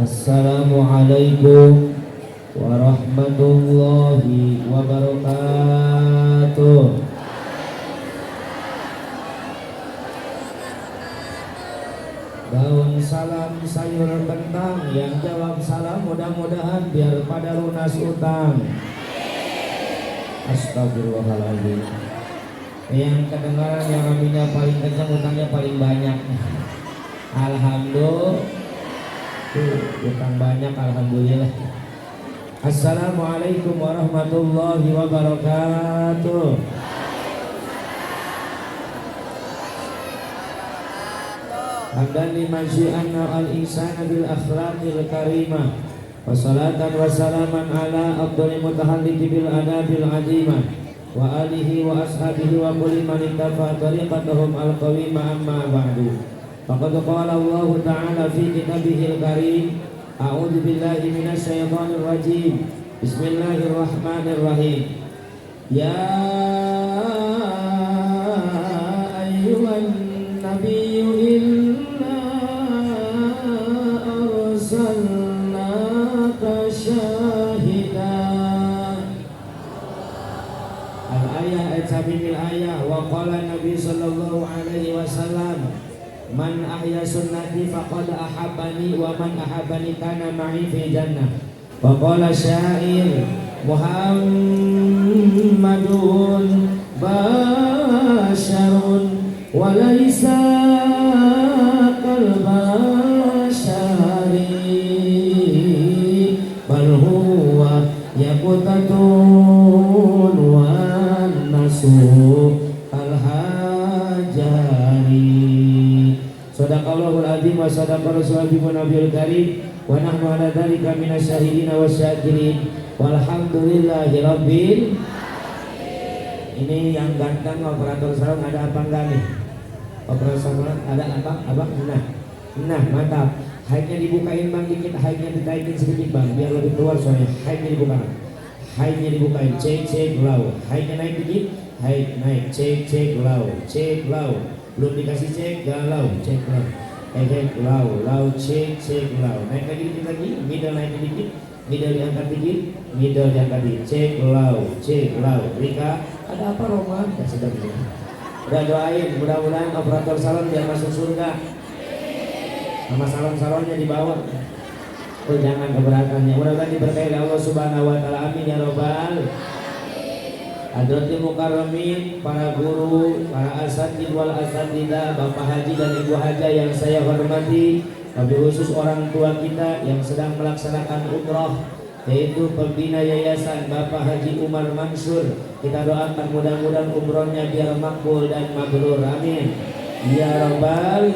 Assalamualaikum warahmatullahi wabarakatuh. Daun salam sayur kentang, yang jawab salam mudah-mudahan biar pada lunas utang. Astagfirullahaladzim. Yang kedengaran yang aminnya paling kencang, utangnya paling banyak. Alhamdulillah. Utang banyak, alhamdulillah. Assalamualaikum warahmatullahi wabarakatuh. Hamdan liman syi'anna al-insana bil akhlaqil karimah, wa salatan wa salaman ala afdhalil mutahalliqi bil adabil azimah, wa alihi wa ashabihi wa kulli man ittafa tariqatahum al-qawimah, amma ba'du. Faqad qala Allah ta'ala fi kitabihil karim, a'udzu billahi minasy syaithanir rajim. Bismillahirrahmanirrahim. Ya ayyuhan nabiyyu inna arsalnaka syahidan. Al-ayah at-tabi'il ayah. Wa qala Nabi sallallahu alaihi wasallam, man ahya sunnati faqad ahabbani wa man ahabbani kana ma'i fi jannah. Wa qala syair, Muhammadun basyarun wa laisa kal basyari bal huwa yaqutatun wan nasu al-hajari. Sadaqallahul azim wa sadaqa rasulun nabiyul karim wa nahnu ala dzalika minasyahidin wasyakirin walhamdulillahi rabbil. Ini yang ganteng operator salon ada apa enggak nih? Operator salon ada apa? Abang? Nah mantap. High-nya dibukain bang dikit, high-nya ditaikin sedikit bang biar lebih keluar soalnya. High-nya dibukain. High-nya dibukain. Cek low. High-nya naik dikit. High naik. Cek low. Cek low. Belum dikasih cek galau, cek low, low, cek low, naik lagi dikit lagi, middle naik dikit, middle diangkat dikit, middle diangkat dikit, cek low, Rika, ada apa Roman? Ya sudah gitu. Udah doain, mudah-mudahan operator salon biar masuk surga, sama salon-salonnya dibawa. Oh jangan keberatannya, mudah-mudahan diberkahi oleh Allah Subhanahu Wa Taala, amin ya robbal. Hadratil mukarramin, para guru, para asatidz wal asatidzah, Bapak Haji dan Ibu Haja yang saya hormati, wabil khusus orang tua kita yang sedang melaksanakan umroh, yaitu pembina yayasan Bapak Haji Umar Mansur. Kita doakan mudah-mudahan umrohnya biar makbul dan mabrur, amin ya rabbal.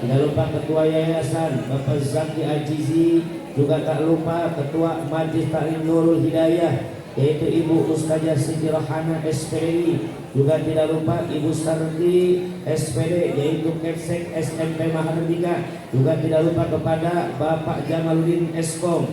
Tidak lupa ketua yayasan Bapak Zaki Ajizi, juga tak lupa ketua Majlis Taklim Nurul Hidayah yaitu Ibu Ustazah Siti Rohana SPD, juga tidak lupa Ibu Sardi SPD yaitu Kepsek SMP Mahardika, juga tidak lupa kepada Bapak Jamaluddin Eskom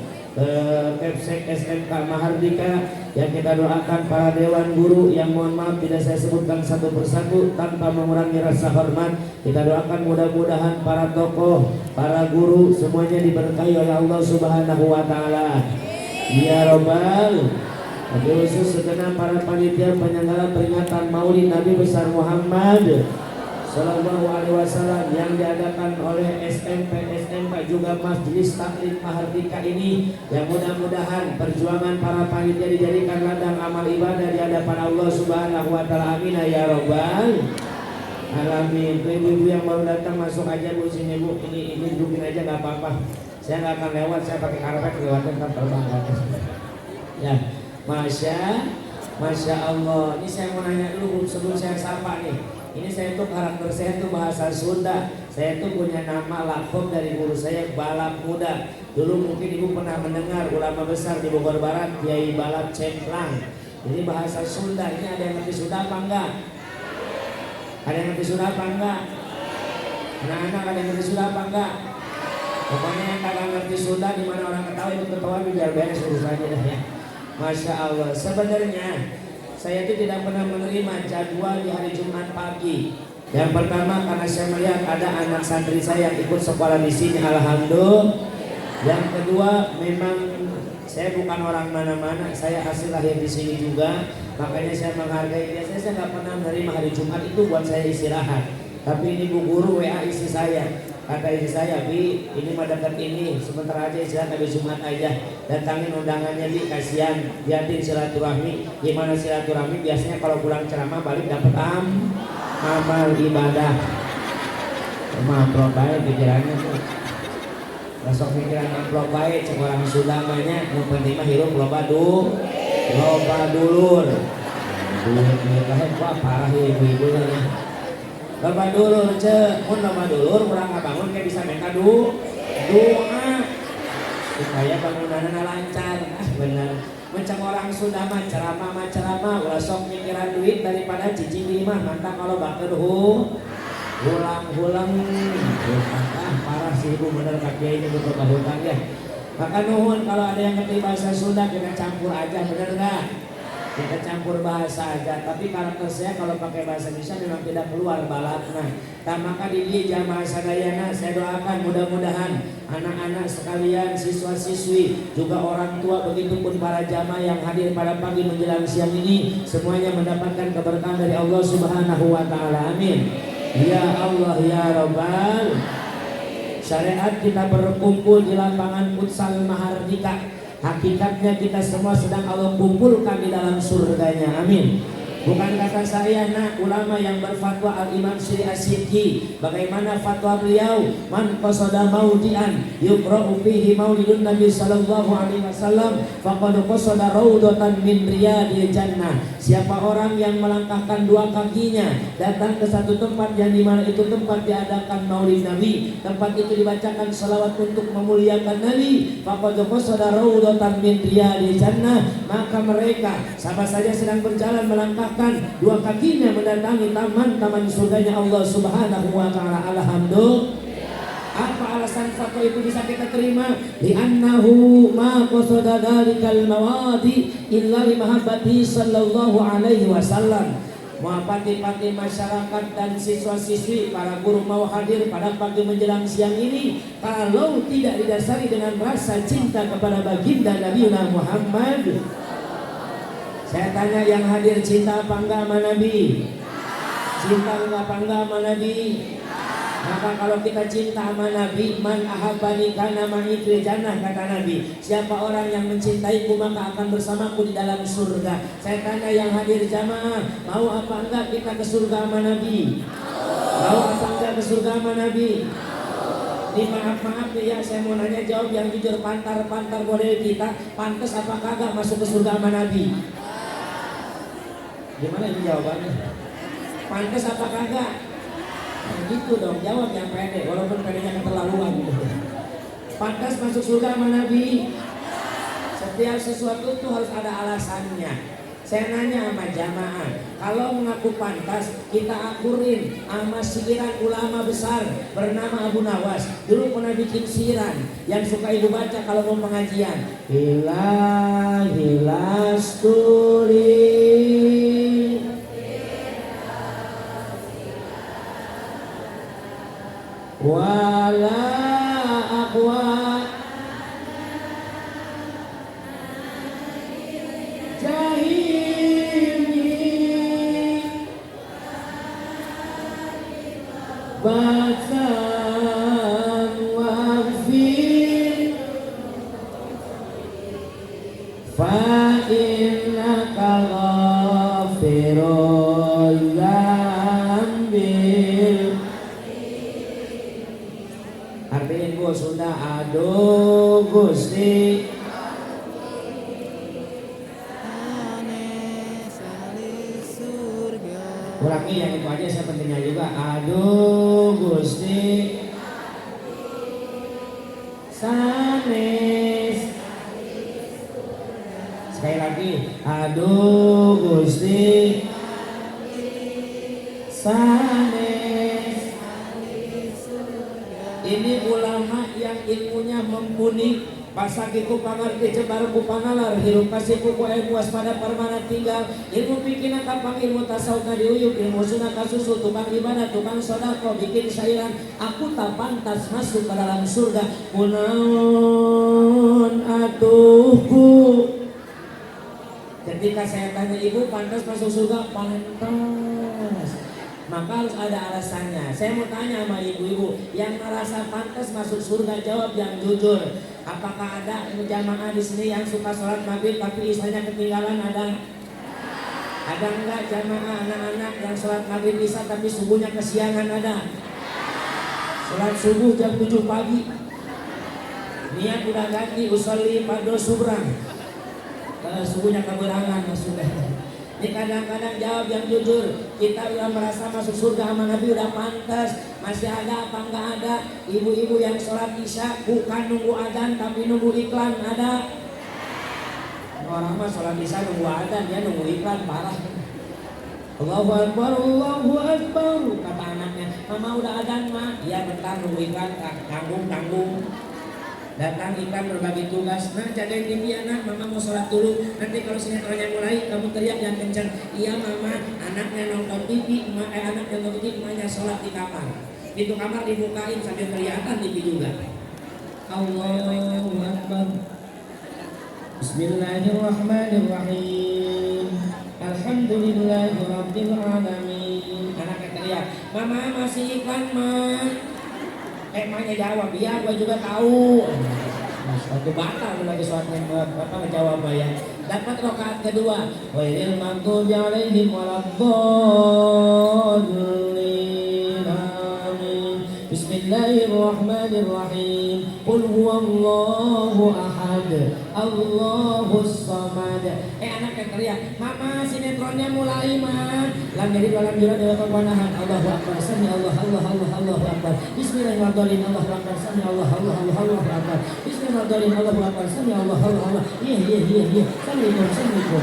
Kepsek SMK Mahardika, yang kita doakan para dewan guru yang mohon maaf tidak saya sebutkan satu persatu tanpa mengurangi rasa hormat. Kita doakan mudah-mudahan para tokoh, para guru semuanya diberkahi oleh Allah Subhanahu Wa Taala ya robbal. Wabil khusus segenap para panitia penyelenggara peringatan Maulid Nabi besar Muhammad Sallallahu Alaihi Wasallam yang diadakan oleh SMP SMK juga Majelis Taklim Mahardika ini, yang mudah-mudahan perjuangan para panitia dijadikan ladang amal ibadah di hadapan Allah Subhanahu Wa Taala, amin ya robbal alamin. Ibu-ibu yang baru datang masuk aja bu, sini bu, ini dudukin aja nggak apa-apa, saya nggak akan lewat, saya pakai karpet lewatnya ntar terbang ya. Masya Allah. Ini saya mau nanya dulu sebelum saya sapa nih. Ini saya tuh karakter saya tuh bahasa Sunda. Saya tuh punya nama lakob dari guru saya, Balap Muda. Dulu mungkin ibu pernah mendengar ulama besar di Bogor Barat, Kiai Balap Cemplang. Ini bahasa Sunda. Ini ada yang ngerti Sunda apa enggak? Ada yang ngerti Sunda apa enggak? Anak-anak ada yang ngerti Sunda apa enggak? Pokoknya yang kagak ngerti Sunda, di mana orang ketawa itu ketawa biar beres urusannya dah ya. Masya Allah. Sebenarnya saya itu tidak pernah menerima jadwal di hari Jumat pagi. Yang pertama karena saya melihat ada anak santri saya yang ikut sekolah di sini, alhamdulillah. Yang kedua, memang saya bukan orang mana-mana, saya hasil lahir di sini juga, makanya saya menghargai. Biasanya saya nggak pernah menerima hari Jumat itu buat saya istirahat. Tapi ini Bu Guru WA istri saya, kata istri saya, Bi, ini mah dekat ini, sebentar aja istirahat habis Jumat aja. Datangin undangannya Bi, kasihan, liatin silaturahmi. Gimana silaturahmi? Biasanya kalau pulang ceramah balik dapat amal ibadah. Amplop baik pikirannya tuh. Besok pikiran amplop baik, cek orang Sundamanya, yang penting mah hirup loba dulur. Duit lahir, wah parah ya ibu-ibu nya. Loba dulur cek, mun loba dulur urang ngabangun kayak bisa minta doa supaya bangunanna lancar. Bener. Mencang orang Sunda mah ceramah, ulah sok mikiran duit daripada cicing di imah, mantap kalau baker hulang parah sih ibu, bener kakek ini butuh hutang ya. Maka nuhun kalau ada yang ngerti bahasa Sunda kita campur aja, bener nggak? Kita campur bahasa aja, tapi karakter saya kalau pakai bahasa Indonesia memang tidak keluar balatna. Nah, maka di dia jamaah sadayana saya doakan mudah-mudahan anak-anak sekalian, siswa-siswi, juga orang tua, begitupun para jamaah yang hadir pada pagi menjelang siang ini semuanya mendapatkan keberkahan dari Allah Subhanahu wa taala. Amin. Ya Allah ya Rabbal. Syariat kita berkumpul di lapangan futsal Mahardika. Hakikatnya kita semua sedang Allah kumpulkan di dalam surganya. Amin. Bukan kata saya, nah ulama yang berfatwa Al-Imam Syri As-Sidki, bagaimana fatwa beliau, man qasada maudian yuqra'u fihi maulidun Nabi sallallahu alaihi wasallam faqad qasada raudatan min riyadil jannah. Siapa orang yang melangkahkan dua kakinya datang ke satu tempat yang dimana itu tempat diadakan maulid Nabi, tempat itu dibacakan salawat untuk memuliakan Nabi, faqad qasada raudatan min riyadil jannah, maka mereka sama saja sedang berjalan melangkah dua kakinya mendatangi taman-taman surganya Allah Subhanahu wa taala. Alhamdulillah. Apa alasan fatwa itu bisa kita terima? Li'annahu ma qasada dzalikal mawadi illa li mahabbati sallallahu alaihi wasallam. Muhafati-pati masyarakat dan siswa-siswi, para guru mau hadir pada pagi menjelang siang ini kalau tidak didasari dengan rasa cinta kepada baginda Nabi Muhammad. Saya tanya yang hadir, cinta apa enggak sama Nabi? Cinta enggak apa enggak sama Nabi? Maka kalau kita cinta sama Nabi, man ahabbani kana ma'i fil jannah, kata Nabi. Siapa orang yang mencintaiku maka akan bersamaku di dalam surga. Saya tanya yang hadir jamaah, mau apa enggak kita ke surga sama Nabi? Mau apa enggak ke surga sama Nabi? Ini maaf ya, saya mau nanya, jawab yang jujur, pantar boleh kita, pantas apa kagak masuk ke surga sama Nabi? Gimana ini jawabannya? Pantas apa kagak? Nah, gitu dong, jawab yang pede, walaupun pedenya keterlaluan gitu. Pantas masuk surga sama Nabi? Setiap sesuatu itu harus ada alasannya. Saya nanya sama jamaah, kalau mengaku pantas, kita akurin sama sihiran ulama besar bernama Abu Nawas. Dulu pernah bikin sihiran yang suka ibu baca kalau mau pengajian. Hilas tuli wala aqwa batan wafir fa innaka ghafirul dzambil. Artinya gua sudah aduh Gusti ulangi yang itu aja, saya pentingnya juga. Aduh Gusti sanes. Sekali lagi, aduh Gusti sanes. Ini ulama yang ilmunya mumpuni, pasakiku pamarti cebarku pangalar hirup kasihku ku ilmu waspada permana tinggal ilmu pikina kapang ilmu tasawuf na diuyuk ilmu sunnah kasusu tukang ibadah tukang sodako bikin syairan aku tak pantas masuk ke dalam surga kunaon atuhku. Ketika saya tanya ibu pantas masuk surga, pantas, maka harus ada alasannya. Saya mau tanya sama ibu-ibu yang merasa pantas masuk surga, jawab yang jujur. Apakah ada jamaah di sini yang suka sholat maghrib tapi isanya ketinggalan? Ada? Ada enggak jamaah anak-anak yang sholat maghrib isya tapi subuhnya kesiangan? Ada? Sholat subuh jam 7 pagi, niat udah ganti usolli fardhu subrang, subuhnya keberangan sudah. Ini kadang-kadang jawab yang jujur. Kita udah merasa masuk surga sama Nabi udah pantas. Masih ada apa enggak ada ibu-ibu yang sholat isya bukan nunggu adzan tapi nunggu iklan? Ada? Orang mah sholat isya nunggu adzan, dia nunggu iklan, parah. Allahu Akbar, Allahu Akbar, kata anaknya. Mama udah adzan mah, ya bentar nunggu iklan, tanggung. Datang iklan berbagi tugas. Nah, jagain TV anak, mama mau sholat dulu. Nanti kalau sinetronnya mulai, kamu teriak yang kencang. Iya mama, anaknya nonton TV, anaknya nonton TV, emaknya sholat di kamar. Pintu kamar dibukain sambil kelihatan TV juga. Allahu Akbar. Bismillahirrahmanirrahim. Alhamdulillahirabbil alamin. Anaknya teriak, mama masih iklan mah. Emaknya jawab, iya gua juga tahu. Satu batal lagi suatnya ngejawab ya. Dapat rakaat kedua. Wailil maghdubi alaihim waladdallin. Amin. Bismillahirrahmanirrahim. Qul huwallahu ahad, Allahus samad. Anaknya teriak, mama sinetronnya mulai mah. Lam jadi dalam jurah dewa kepanahan. Allahu Akbar, sami Allah Allahu Akbar. Bismillahirrahmanirrahim. Allahu Akbar, sami Allah Allahu Akbar. Bismillahirrahmanirrahim. Allahu Akbar, sami Allah. Iya. Assalamualaikum.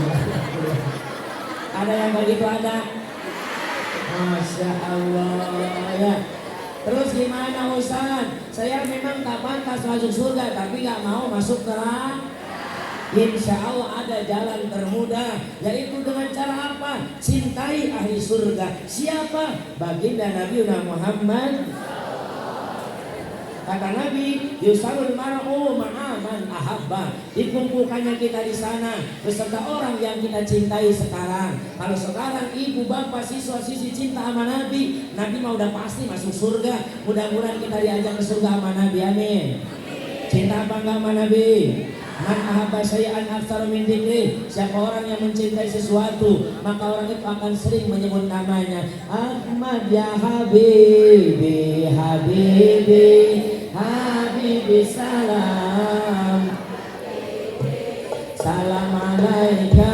Ada yang begitu ada? Masya Allah ya. Terus gimana Ustaz? Saya memang tak pantas masuk surga tapi gak mau masuk neraka. Insya Allah ada jalan termudah, yaitu dengan cara apa? Cintai ahli surga. Siapa? Baginda Nabi Muhammad. Kata Nabi, yusalul mar'u ma'aman ahabba. Dikumpulkannya kita di sana beserta orang yang kita cintai sekarang. Kalau sekarang ibu, bapak, siswa, siswi cinta sama Nabi, Nabi mah udah pasti masuk surga. Mudah-mudahan kita diajak ke surga sama Nabi, amin. Cinta apa enggak sama Nabi? Man ahabba syai'an aktsara min dzikri. Siapa orang yang mencintai sesuatu, maka orang itu akan sering menyebut namanya. Ahmad ya habibi, habibi salam. Salam alaika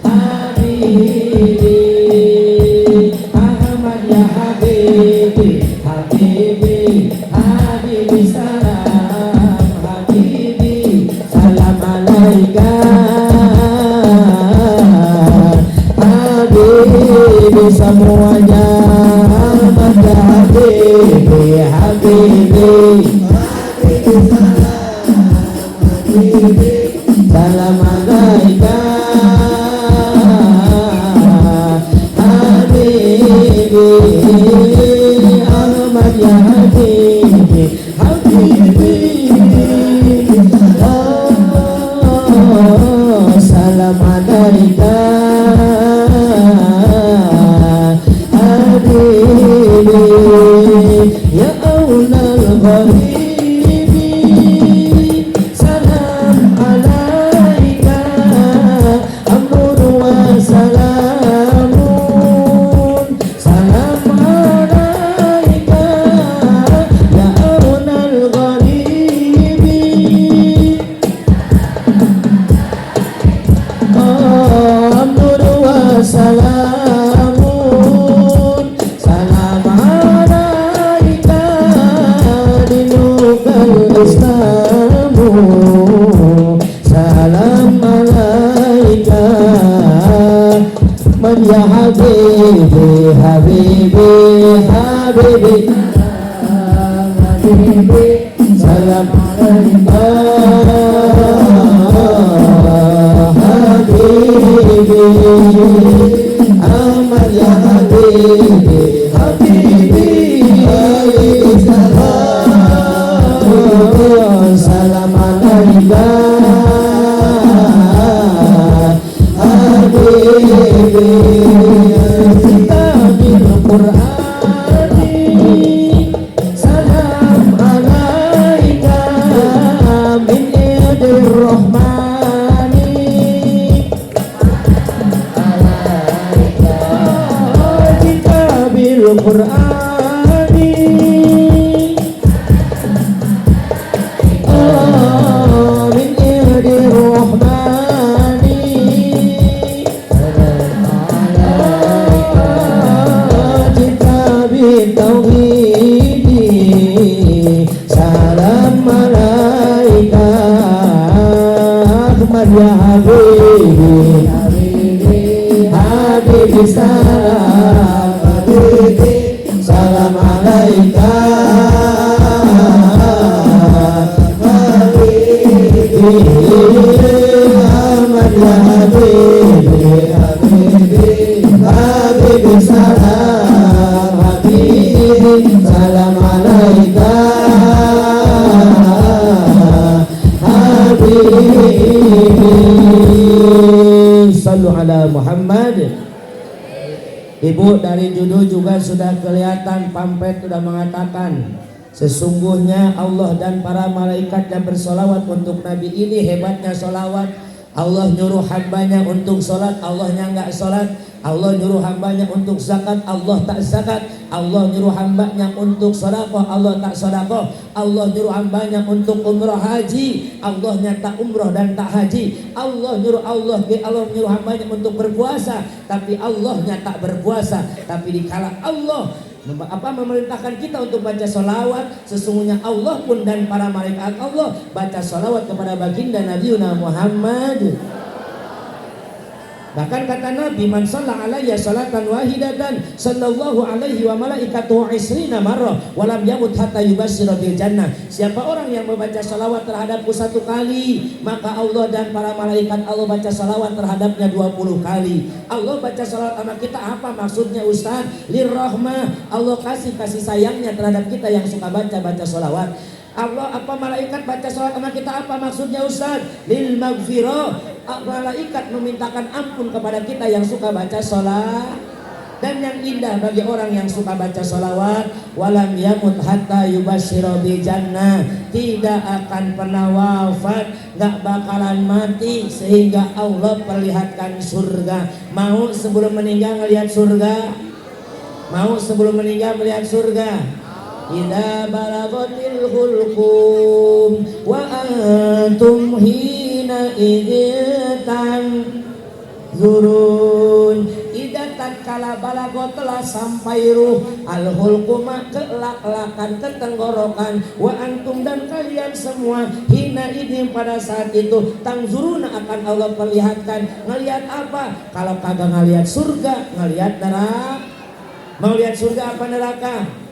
habibi. Ahmad ya habibi, habibi salam. Semuanya maka habibi salam alaika habibi Ahmad ya habibi salam alaika ya aulal gharibi salam alaika amrun wa salamun salam alaika ya aulal gharibi amrun wa salamun salam alaika dinukal islamu salam alaika man ya habibi habibi habibi habibi Habibi Ahmad ya Habibi Habibi Habibi salam alaika Habibi Kitabil Qur'ani salam alaika min idir rahmani alaika Kitabil Qur'ani min idir rahmani Kitabil tauhidi salam alaika Ahmad ya Habibi Habibi salam Habibi salam alaika Habibi Ahmad ya Habibi Habibi Habibi salam Habibi salam alaika Habibi sallu ala Muhammad. Ibu dari judul juga sudah kelihatan, pamflet sudah mengatakan sesungguhnya Allah dan para malaikatnya bersolawat untuk Nabi. Ini hebatnya solawat. Allah nyuruh hambanya untuk sholat, Allahnya enggak sholat. Allah nyuruh hambanya untuk zakat, Allah tak zakat. Allah nyuruh hambanya untuk sedekah, Allah tak sedekah. Allah nyuruh hambanya untuk umrah haji, Allahnya tak umrah dan tak haji. Allah nyuruh hambanya untuk berpuasa, tapi Allahnya tak berpuasa. Tapi dikala Allah memerintahkan kita untuk baca sholawat, sesungguhnya Allah pun dan para malaikat Allah baca sholawat kepada baginda Nabi Muhammad. Bahkan kata Nabi, man shalla alayya salatan wahidatan sallallahu alaihi wa malaikatuhu 20 marrah wa lam yamut hatta yubashshira bil jannah. Siapa orang yang membaca salawat terhadapku 1 kali, maka Allah dan para malaikat Allah baca salawat terhadapnya 20 kali. Allah baca salawat sama kita apa maksudnya Ustaz? Lirrahmah, Allah kasih sayangnya terhadap kita yang suka baca salawat. Allah apa malaikat baca salat sama kita apa maksudnya Ustaz? Lil maghfirah, malaikat memintakan ampun kepada kita yang suka baca salat. Dan yang indah bagi orang yang suka baca salawat, walam yamut hatta yubashshira bil jannah, tidak akan pernah wafat, gak bakalan mati sehingga Allah perlihatkan surga. Mau sebelum meninggal melihat surga? Mau sebelum meninggal melihat surga? Idza balagatil hulqum wa antum hina idzan zurun. Idza tatkala balagot telah sampai ruh al hulquma kelak-lakan ketenggorokan wa antum dan kalian semua hina idin pada saat itu tangzuruna akan Allah perlihatkan. Ngelihat apa? Kalau kagak ngelihat surga, ngelihat neraka. Mau lihat surga apa neraka?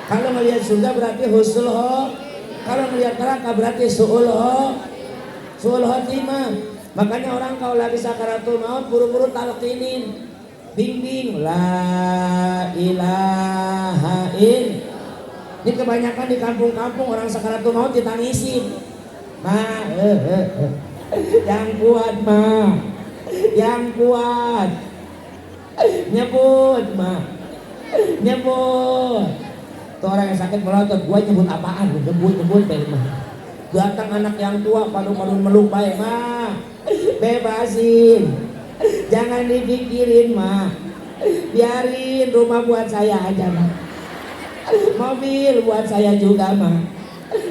Kalau melihat surga berarti husnul khotimah. Kalau melihat neraka berarti su'ul khotimah. Makanya orang kalau lagi sakaratul maut buru-buru talqinin, bimbing la ilaha illallah. Ini kebanyakan di kampung-kampung orang sakaratul maut ditangisin. Ma, yang kuat ma, yang kuat, nyebut ma, nyebut. Tuh orang yang sakit melotot, gua nyebut apaan? Nyebut baik mah. Datang anak yang tua, palung-palung meluk baik mah. Bebasin. Jangan dipikirin mah. Biarin rumah buat saya aja mah. Mobil buat saya juga mah.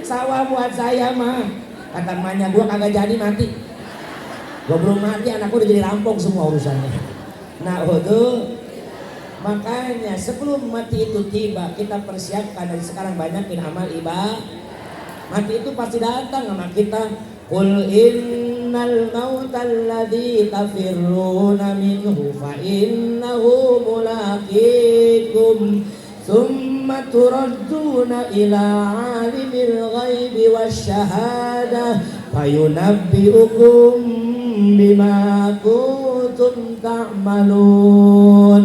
Sawah buat saya mah. Kata emaknya, gua kagak jadi mati. Gua belum mati, anakku udah jadi rampung semua urusannya. Nah, tuh. Makanya sebelum mati itu tiba, kita persiapkan dari sekarang banyakin amal ibadah. Mati itu pasti datang sama kita. Qul innal mautal ladzi tafirruna minhu fa innahu mulaqikum tsumma Summa turadduna ila alimil ghaibi wasyahadah fayunabbi'ukum bima kuntum ta'malun.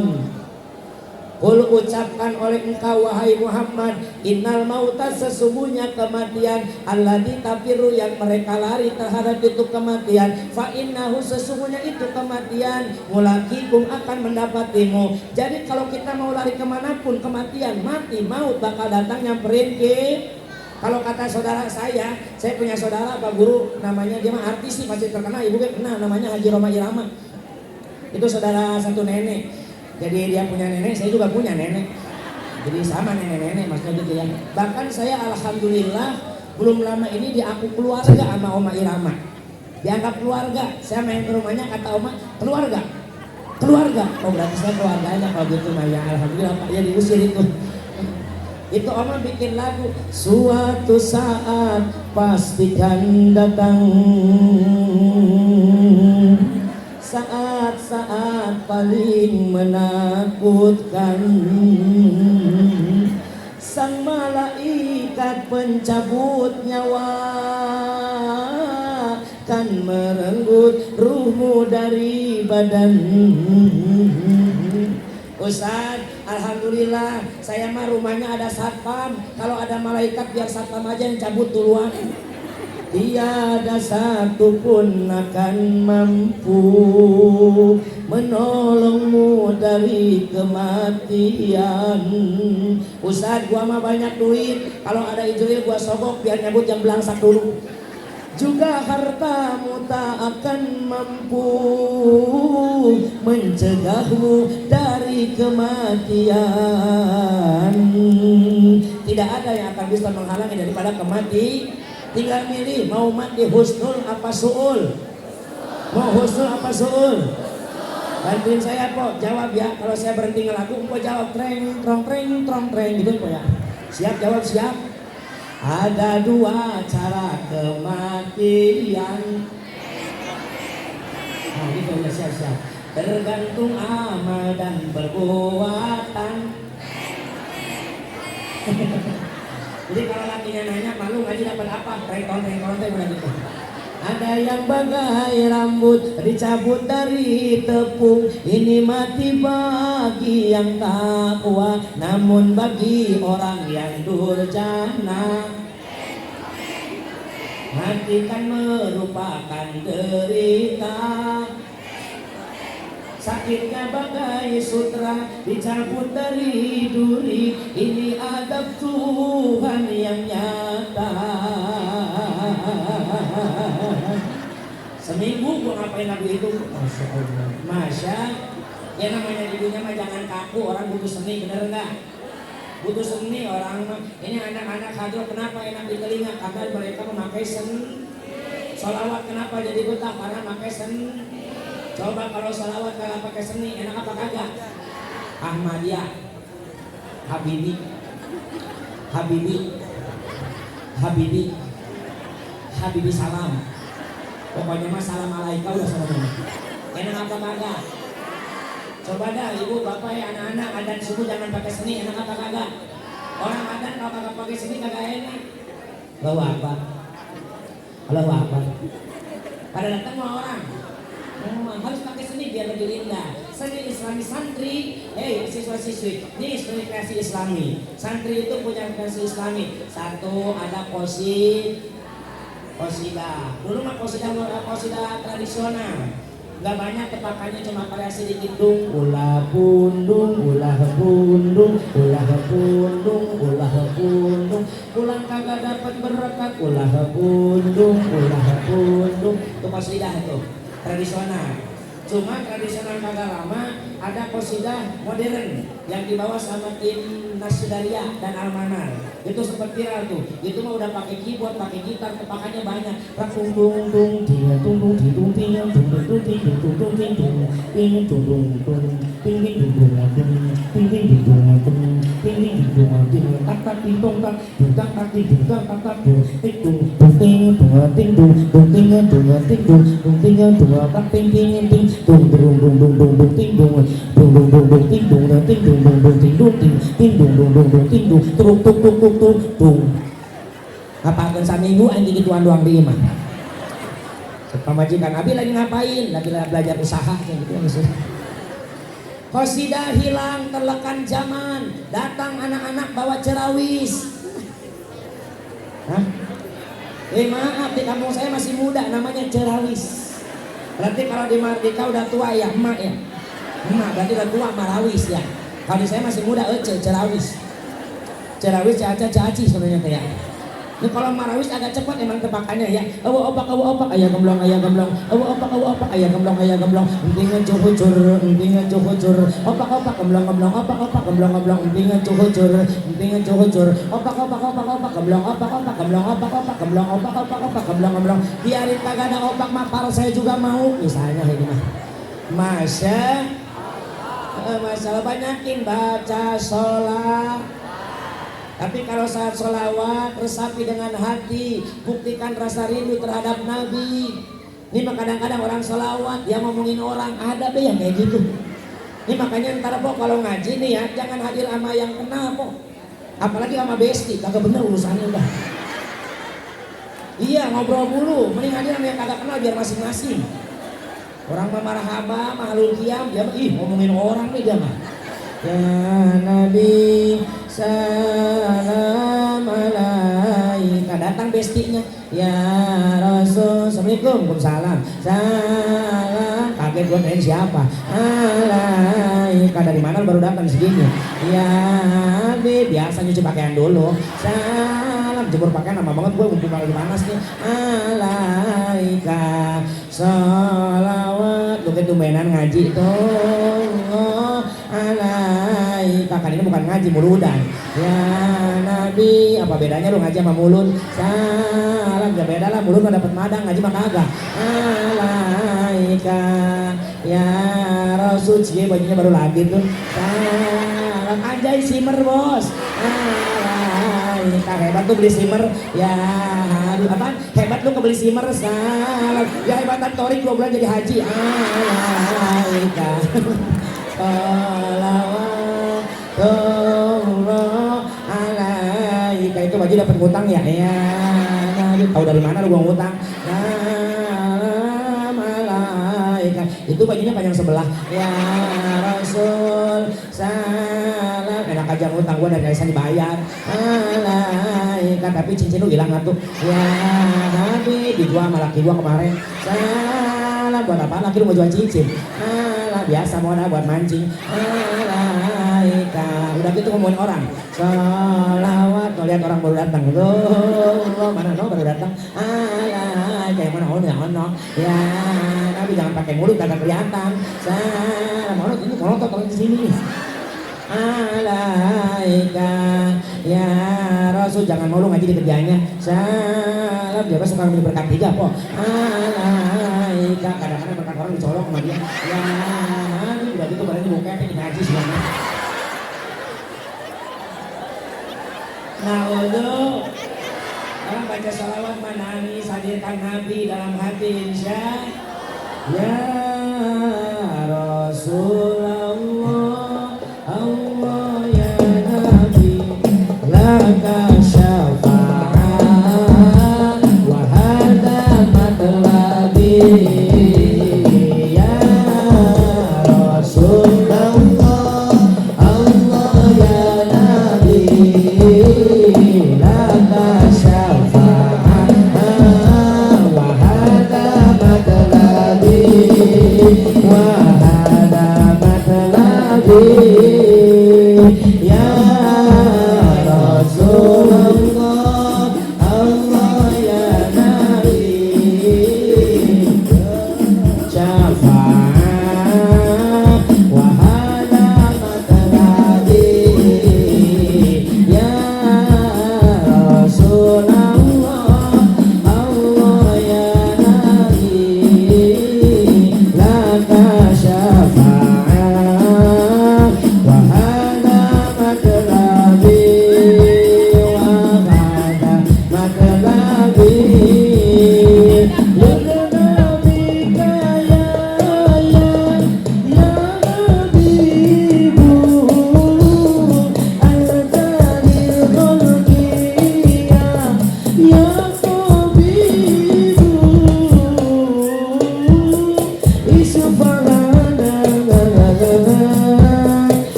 Qul ucapkan oleh engkau wahai Muhammad, innal mauta sesungguhnya kematian, alladzi tafiru yang mereka lari terhadap itu kematian, fa innahu sesungguhnya itu kematian, mulaqikum akan mendapatimu. Jadi kalau kita mau lari kemanapun kematian, mati, maut bakal datang nyamperin ke. Kalau kata saudara saya punya saudara Pak Guru, namanya dia mah artis sih pasti terkenal, ibu kan kenal, namanya Haji Roma Irama. Itu saudara satu nenek. Jadi dia punya nenek, saya juga punya nenek. Jadi sama nenek-nenek maksudnya gitu ya. Bahkan saya alhamdulillah belum lama ini diaku keluarga sama Oma Irama. Dianggap keluarga. Saya main ke rumahnya kata Oma, keluarga. Keluarga. Oh berarti saya keluarganya kalau gitu mah ya alhamdulillah Pak ya diusir itu. Itu Oma bikin lagu, suatu saat pastikan datang, saat-saat paling menakutkan, sang malaikat pencabut nyawa kan merenggut ruhmu dari badan. Ustaz, alhamdulillah saya mah rumahnya ada satpam. Kalau ada malaikat biar satpam aja yang cabut duluan. Tiada satu pun akan mampu menolongmu dari kematian. Ustaz, gua mah banyak duit, kalau ada Ijril gua sogok biar nyabut yang belangsak dulu. Juga hartamu tak akan mampu mencegahmu dari kematian. Tidak ada yang akan bisa menghalangi daripada kematian. Tinggal milih mau mati husnul apa su'ul. Mau husnul apa su'ul? Bantuin saya po, jawab ya. Kalau saya berhenti ngelaku, po jawab treng gitu po ya. Siap jawab siap. Ada dua cara kematian. Nah gitu ya siap. Tergantung amal dan perbuatan. Jadi kalau lakinya nanya malu ngaji dapat apa? Rengkon udah gitu. Ada yang bagai rambut dicabut dari tepung. Ini mati bagi yang takwa, namun bagi orang yang durjana mati kan merupakan derita. Sakitnya bagai sutra dicabut dari duri. Ini adab Tuhan yang nyata. Seminggu gua ngapain lagu itu? Masya Allah. Masya. Ya namanya ibunya mah jangan kaku, orang butuh seni, bener enggak? Butuh seni orang. Ini anak-anak hadroh kenapa enak di telinga? Karena mereka memakai seni. Sholawat kenapa jadi betah? Karena memakai seni. Coba kalau salawat kalau pakai seni enak apa kagak? Ahmadiyah, Habibi salam. Pokoknya mah salam alaika udah sama. Enak apa kagak? Coba dah ibu bapak ya anak-anak adan subuh jangan pakai seni, enak apa kagak? Orang adan kalau kagak pakai seni kagak enak. Lalu apa? Pada datang mau orang. Harus pakai seni biar lebih indah. Seni Islami santri, siswa-siswi, ini seni kreasi Islami. Santri itu punya kreasi Islami. Satu ada qosidah. Dulu mah qosidah tradisional. Gak banyak tepakannya cuma variasi dikit dung. Ulah pundung, pulang kagak dapat berkat. Ulah pundung. Itu qosidah itu. Tradisional. Cuma tradisional kagak lama ada qosidah modern yang dibawa sama tim Nasyidaria dan Almanar. Itu sempat viral tuh. Itu mah udah pakai keyboard, pakai gitar, tepakannya banyak. tak ting tong tak bintang tak ting bintang tak tak ting ting ting dua ting dung dung ting dua ting dung dung ting dua tak ting ting ting dung dung dung dung dung dung ting dung dung dung dung dung ting dung ting dung dung dung ting dung ting dung dung dung dung ting dung tuk tuk tuk tuk tuk dung apa akan saminggu anjing gituan doang di imah pemajikan Abi lagi ngapain? Lagi belajar usaha kayak gitu maksudnya. Qasidah hilang terlekan zaman, datang anak-anak bawa cerawis. Hah? Maaf di kampung saya masih muda namanya cerawis. Berarti kalau di Mardika udah tua ya emak ya. Emak berarti udah tua marawis ya. Kalau di saya masih muda cerawis. Cerawis caci sebenarnya kayak. Ini kalau marawis agak cepat emang tebakannya ya. Awu opak ayah gemblong ayah gemblong. Awu opak ayah gemblong ayah gemblong. Empingan cuhujur opak gemblong opak gemblong empingan cuhujur opak gemblong opak gemblong. Biarin kagak ada opak mah par saya juga mau. Misalnya kayak gini. Masalah banyakin baca sholat. Tapi kalau saat sholawat resapi dengan hati, buktikan rasa rindu terhadap Nabi. Ini kadang-kadang orang sholawat dia ngomongin orang, ada deh yang kayak gitu. Ini makanya ntar po kalau ngaji nih ya jangan hadir sama yang kenal po, apalagi sama besti, kagak bener urusannya udah. Iya ngobrol mulu, mending hadir sama yang kagak kenal biar masing-masing. Orang mah marhaba, mahlul qiyam, dia ngomongin orang nih dia mah. Ya Nabi salam alaika, datang bestinya. Ya Rasul, assalamualaikum, waalaikumsalam. Salam, kaget gue main siapa? Alaika, dari mana baru datang segini? Ya Nabi, biasa nyuci pakaian dulu. Salam, jemur pakaian lama banget gue, mumpung lagi panas nih. Alaika, sholawat, lu kan tumbenan ngaji tuh. Alaika, kan ini bukan ngaji muludan. Ya Nabi, apa bedanya lu ngaji sama mulut? Salam, ya beda lah, mulut mah dapat madang, ngaji mah kagak. Alaika, ya Rasul, cie bajunya baru lagi tuh. Salam, anjay simmer bos. Alaika, hebat tuh beli simmer. Ya aduh apa? Hebat lu kebeli simmer. Salam, ya hebatan Torik 2 bulan jadi haji. Alaika. Salawatullah alaika, itu baju dapat ngutang ya? Ya, tahu dari mana lu gua ngutang? Salam alaika, itu bajunya panjang sebelah. Ya Rasul, salam, enak aja ngutang gua dari sana dibayar. Alaika, tapi cincin lu hilang atuh. Ya Nabi, dijual sama laki gua kemarin. Salam, buat apa laki lu mau jual cincin? Biasa mau buat mancing. Alaika, udah gitu ngomongin orang. Sholawat, tuh lihat orang baru datang tuh, mana no baru datang. Alaika, yang mana ono. Ya Nabi jangan pakai mulut kagak kelihatan. Salam, ono ini monotot orang di sini. Alaika, ya Rasul, jangan malu ngaji di kerjanya. Salam, dia suka minum berkat 3 po. Alaika, kadang-kadang berkat orang dicolok sama dia. Ya udah gitu badannya bokeh di ngaji semuanya. Nah untuk orang baca salawat menangis, hadirkan Nabi dalam hati insya. Ya Rasulullah, Allah ya Nabi, laka syafa'at wa hada matlabi. Wahada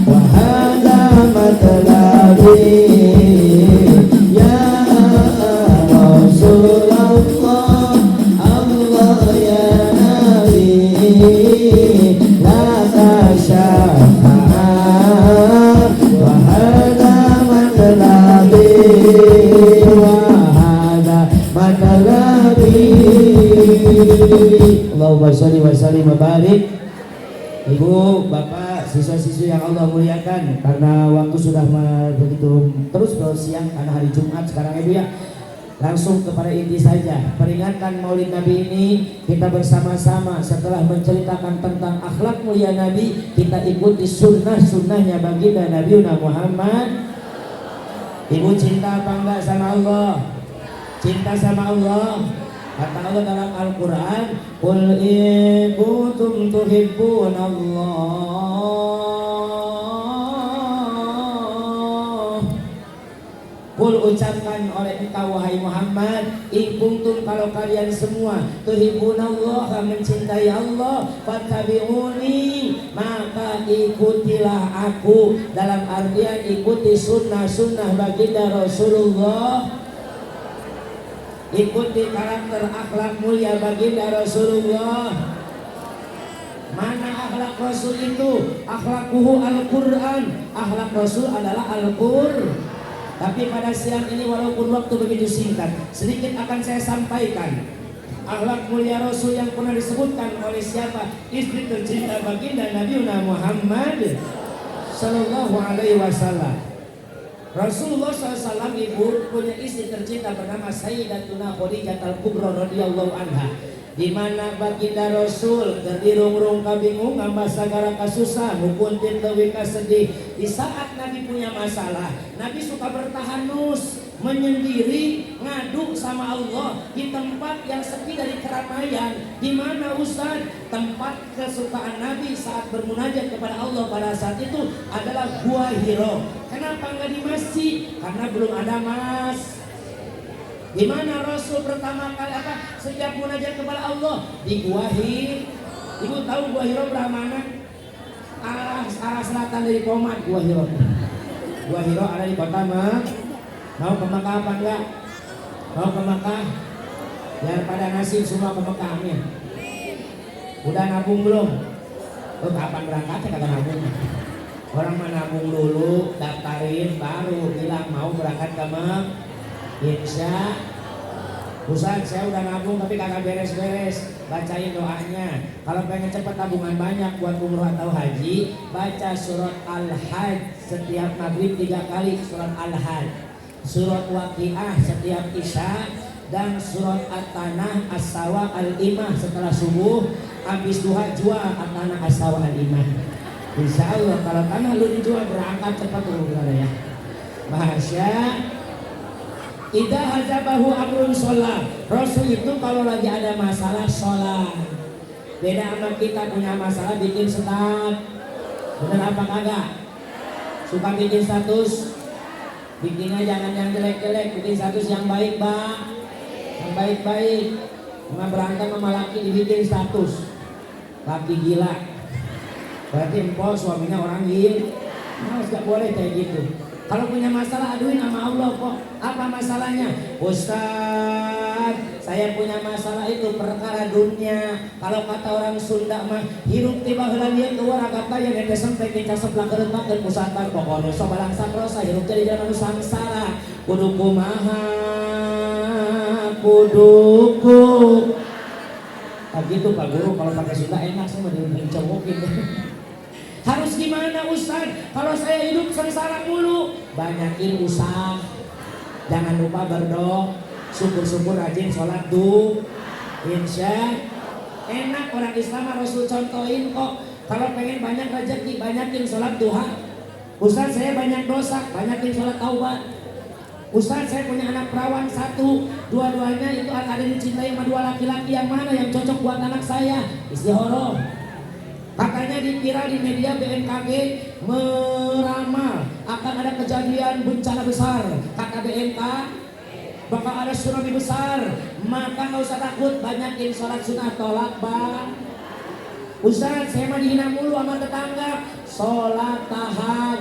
wa hadza matlabi ya Rasulullah Allah ya Nabi la tasyafa'a wa hadza matlabi wa hadza matlabi. Allahumma sholli wa sallim wa barik. Ibu, bapak, siswa-siswi yang Allah muliakan, karena waktu sudah begitu terus siang karena hari Jumat sekarang ibu ya, langsung kepada inti saja. Peringatan Maulid Nabi ini kita bersama-sama setelah menceritakan tentang akhlak mulia Nabi, kita ikuti sunnah-sunnahnya baginda Nabi Muhammad. Ibu cinta apa enggak sama Allah? Cinta sama Allah. Kata Allah dalam Al-Quran, qul in kuntum tuhibbunallah. Qul ucapkan oleh engkau wahai Muhammad, in kuntum kalau kalian semua tuhibbunallah mencintai Allah, fattabi'uni maka ikutilah aku, dalam artian ikuti sunnah-sunnah baginda Rasulullah. Ikuti karakter akhlak mulia baginda Rasulullah. Mana akhlak Rasul itu? Akhlakuhu Al-Quran. Akhlak Rasul adalah Al-Qur'an. Tapi pada siang ini walaupun waktu begitu singkat, sedikit akan saya sampaikan akhlak mulia Rasul yang pernah disebutkan oleh siapa? Istri tercinta baginda Nabi Muhammad Sallallahu Alaihi Wasallam. Rasulullah SAW ibu punya istri tercinta bernama Sayyidatuna Khadijah Al-Kubra radhiyallahu anha, di mana baginda Rasul terdirung-rung kabingung ngambah sagara kasusah hukun tintewi kasedih. Di saat Nabi punya masalah, Nabi suka bertahanus menyendiri ngadu sama Allah di tempat yang sepi dari keramaian. Di mana Ustaz? Tempat kesukaan Nabi saat bermunajat kepada Allah pada saat itu adalah Gua Hiro. Kenapa nggak di masjid? Karena belum ada mas. Di mana Rasul pertama kali sejak munajat kepada Allah? Di Gua Hiro. Ibu tahu Gua Hiro berapa mana? Arah selatan dari Komat Gua Hiro. Gua Hiro ada di kota Mak. Mau ke Mekah apa enggak? Mau ke Mekah? Biar pada nasib semua ke Mekah, amin. Udah nabung belum? Oh, kapan berangkatnya kagak nabung? Orang mah nabung dulu, daftarin, baru bilang mau berangkat ke Mekah. Insya Ustaz, saya udah nabung tapi kagak beres-beres. Bacain doanya. Kalau pengen cepat tabungan banyak buat umroh atau haji, baca surat Al-Hajj setiap maghrib 3 kali, surat Al-Hajj. Surat Waqiah setiap isya, dan surat At-Tanah As-Sawa Al-Imah setelah subuh. Habis duha jual At-Tanah As-Sawa Al-Imah. Insya Allah kalau tanah lu dijual berangkat cepat dulu ya. Bahasa Idza hazabahu amrun sholat. Rasul itu kalau lagi ada masalah sholat. Beda sama kita punya masalah bikin status. Bener apa kagak? Suka bikin status? Bikinnya jangan yang jelek-jelek, bikin status yang baik bang. Yang baik-baik. Cuma berantem sama laki dibikin status. Laki gila. Berarti empol suaminya orang gila. Harus gak boleh kayak gitu. Kalau punya masalah aduin sama Allah kok. Apa masalahnya? Ustaz, saya punya masalah itu perkara dunia. Kalau kata orang Sunda mah hirup tiba heula dia keluar agak kaya dan sampai kita sebelah keretak dan pusatan pokoknya so balang sakrosa hirup jadi jalan samsara. Kudu kumaha kuduku. Tak gitu Pak Guru, kalau pakai Sunda enak sih mah dicowokin. Harus gimana Ustaz? Kalau saya hidup sengsara mulu, banyakin usaha. Jangan lupa berdoa, syukur-syukur rajin sholat duha. Insya enak orang Islam Rasul contohin kok. Kalau pengen banyak rezeki, banyakin sholat duha. Ustaz saya banyak dosa, banyakin sholat taubat. Ustaz saya punya anak perawan 1, dua-duanya itu ada dicintai sama 2 laki-laki, yang mana yang cocok buat anak saya? Istihoroh. Katanya dikira di media BMKG meramal akan ada kejadian bencana besar. Kata BMK bakal ada tsunami besar. Maka gak usah takut, banyakin sholat sunnah tolak bang. Ustaz, saya mah dihina mulu sama tetangga. Sholat tahajud.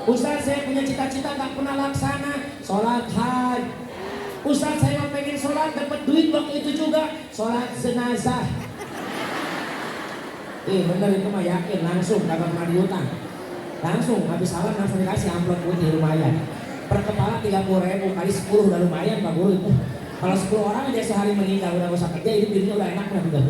Ustaz, saya punya cita-cita gak pernah laksana. Sholat hajj. Ustaz, saya mah pengen sholat dapat duit waktu itu juga. Sholat jenazah. Bener itu mah yakin langsung dapat mandi utang. Langsung habis salam langsung dikasih amplop putih lumayan. Per kepala 30.000 kali 10 udah lumayan Pak Guru itu. Kalau 10 orang aja sehari meninggal udah gak usah kerja, itu dirinya udah enak lah udah.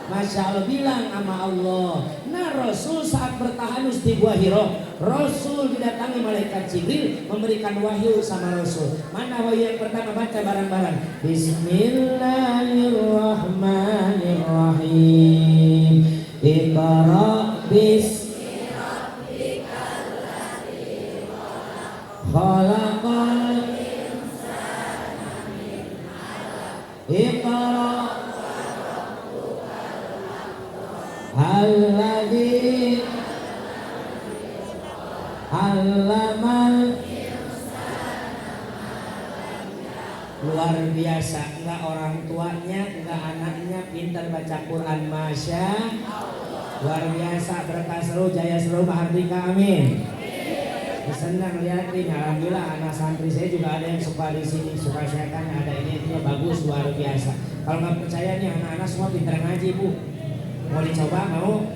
Masya Allah, bilang sama Allah. Nah Rasul saat bertahanus di Gua Hiro, Rasul didatangi malaikat Jibril memberikan wahyu sama Rasul. Mana wahyu yang pertama? Baca bareng-bareng. Bismillahirrahmanirrahim. Iqra bismi rabbikal ladzi khalaqal insana min 'alaq. Iqra alladzi 'allamal luar biasa. Enggak orang tuanya, enggak anaknya pintar baca Quran, masya luar biasa. Berkah seru, jaya seru, mahardika, amin. Senang lihatin, alhamdulillah anak santri saya juga ada yang suka di sini, suka saya tanya ada ini bagus, luar biasa. Kalau nggak percaya nih anak-anak semua pintar ngaji Bu. Mau dicoba, mau?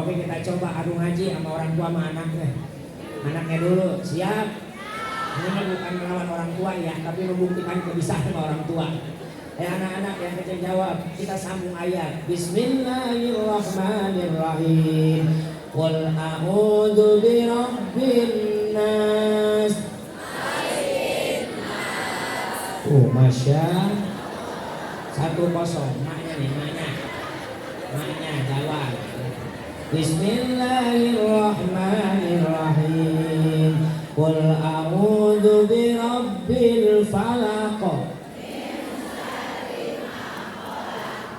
Oke, kita coba adu ngaji sama orang tua sama anaknya. Anaknya dulu, siap? Ini bukan melawan orang tua ya, tapi membuktikan kebiasaan sama orang tua. Anak-anak yang kecil jawab, kita sambung ayat. Bismillahirrahmanirrahim. Qul a'udzu birabbin nas. Masya 1-0, maknya nih, maknya jawab. Bismillahirrahmanirrahim. Qul a'udzu birabbil falaq.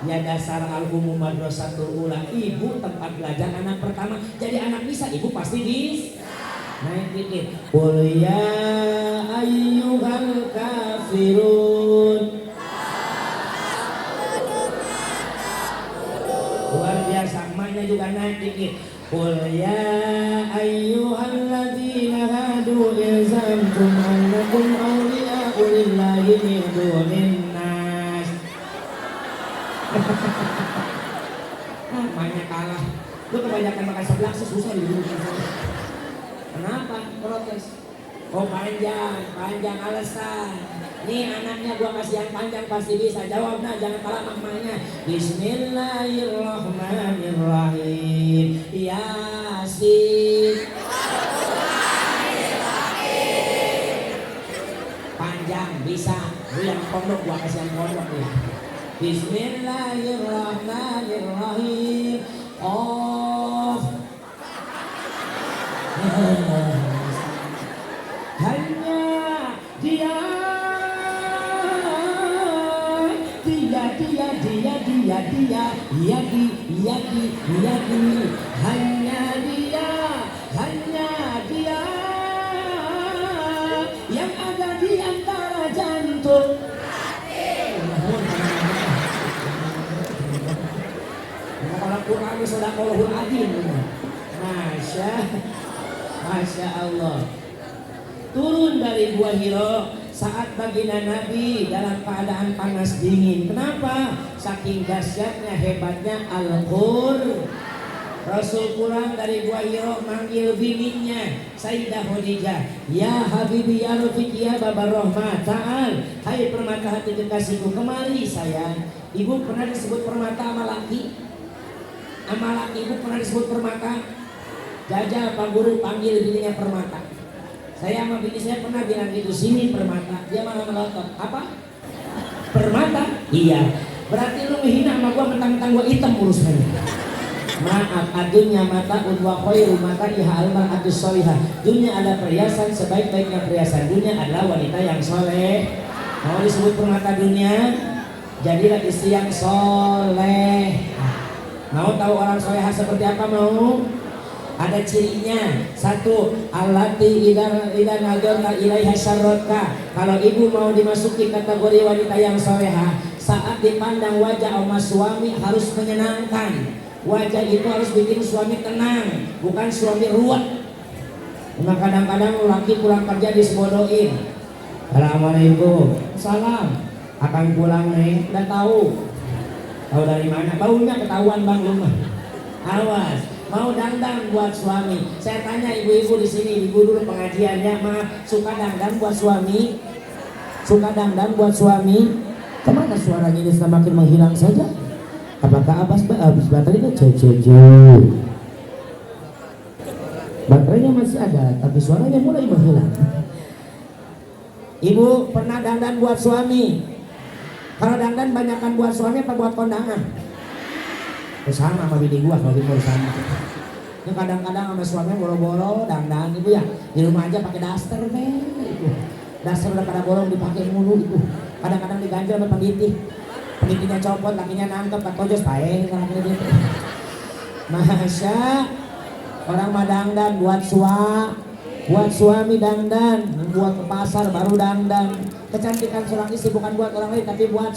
Ya dasar al-umum madrasatul ula. Ibu tempat belajar anak pertama. Jadi anak bisa, ibu pasti bisa. Naik dikit. Qul ya ayyuhal kafirun. Luar biasa, emaknya juga naik dikit. Qul ya ayyuhalladzina hadu ilzamtum annakum awliya'u lillahi min dunin nas. Emaknya kalah. Lu kebanyakan makan seblak sih susah dulu. Kenapa? Protes. Oh panjang alasan. Nih anaknya gua kasih yang panjang pasti bisa jawab, nah jangan kalah makmanya. Bismillahirrahmanirrahim. Yasin. Panjang bisa. Lu yang pondok gua kasih yang pondok ya. Bismillahirrahmanirrahim. Oh. Hanya dia hanya dia yang ada di antara jantung. Kalau Quran sadaqallahul adzim. Masya Allah. Turun dari Gua Hiro saat baginda Nabi dalam keadaan panas dingin. Kenapa? Saking dahsyatnya, hebatnya Al-Qur'an. Rasul pulang dari Gua Hiro manggil bininya Sayyidah Khadijah. Ya Habibi ya Rafiqi ya Babar Rahmat, ta'al. Hai permata hati kekasihku, kemari sayang. Ibu pernah disebut permata sama laki? Sama laki ibu pernah disebut permata? Jajah Pak Guru panggil bininya permata. Saya sama bini saya pernah bilang gitu, sini permata. Dia malah melotot. Apa? Permata? Iya. Berarti lu menghina sama gua, mentang-mentang gua hitam urusannya. Maaf, adunya mata udwa khairu mata iha al-mar'atus sholihah. Dunia ada perhiasan, sebaik-baiknya perhiasan dunia adalah wanita yang soleh. Mau disebut permata dunia? Jadilah istri yang soleh. Mau tahu orang solehah seperti apa mau? Ada cirinya. Satu, allati idza nadarta ilaiha syarratka. Kalau ibu mau dimasuki kategori wanita yang solehah, Saat dipandang wajah sama suami harus menyenangkan. Wajah itu harus bikin suami tenang, bukan suami ruwet. Nah, kadang-kadang laki pulang kerja disebodohin. Assalamualaikum. Salam. Akan pulang nih, udah tahu. Tahu dari mana? Baunya ketahuan bang lu mah. Awas. Mau dangdang buat suami. Saya tanya ibu-ibu di sini, ibu dulu pengajiannya, maaf, suka dangdang buat suami? Suka dangdang buat suami? Kemana suaranya ini semakin menghilang saja? Apakah habis baterainya? Baterainya masih ada, tapi suaranya mulai menghilang. Ibu pernah dandan buat suami? Kalau dandan banyakkan buat suami apa buat kondangan? Sama sama bini gua kalau gitu sama. Ini kadang-kadang sama suami boro-boro dandan ibu ya. Di rumah aja pakai daster deh itu. Daster udah pada bolong dipakai mulu itu. Kadang-kadang diganjel sama peniti. Penitinya copot, lakinya nangkep, katojos pae gitu. Masya orang mah dandan buat suami dandan, buat ke pasar baru dandan. Kecantikan seorang istri bukan buat orang lain tapi buat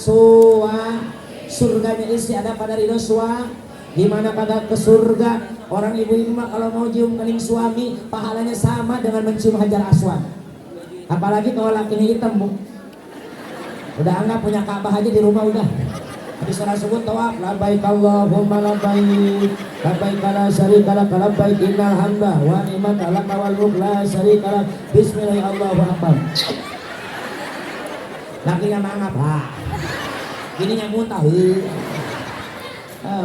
surganya istri ada pada ridho suami. Gimana kagak ke surga? Orang ibu-ibu mah kalau mau cium kening suami pahalanya sama dengan mencium hajar aswad. Apalagi kalau lakinya hitam bu. Udah anggap punya Ka'bah aja di rumah udah. Habis sholat subuh tawaf, labbaik Allahumma labbaik, labbaik la syarika lak, labbaik innal hamda wa ni'mata lak wal mulk la syarika lak, bismillah Allahu akbar. Lakinya mangap, gininya muntah.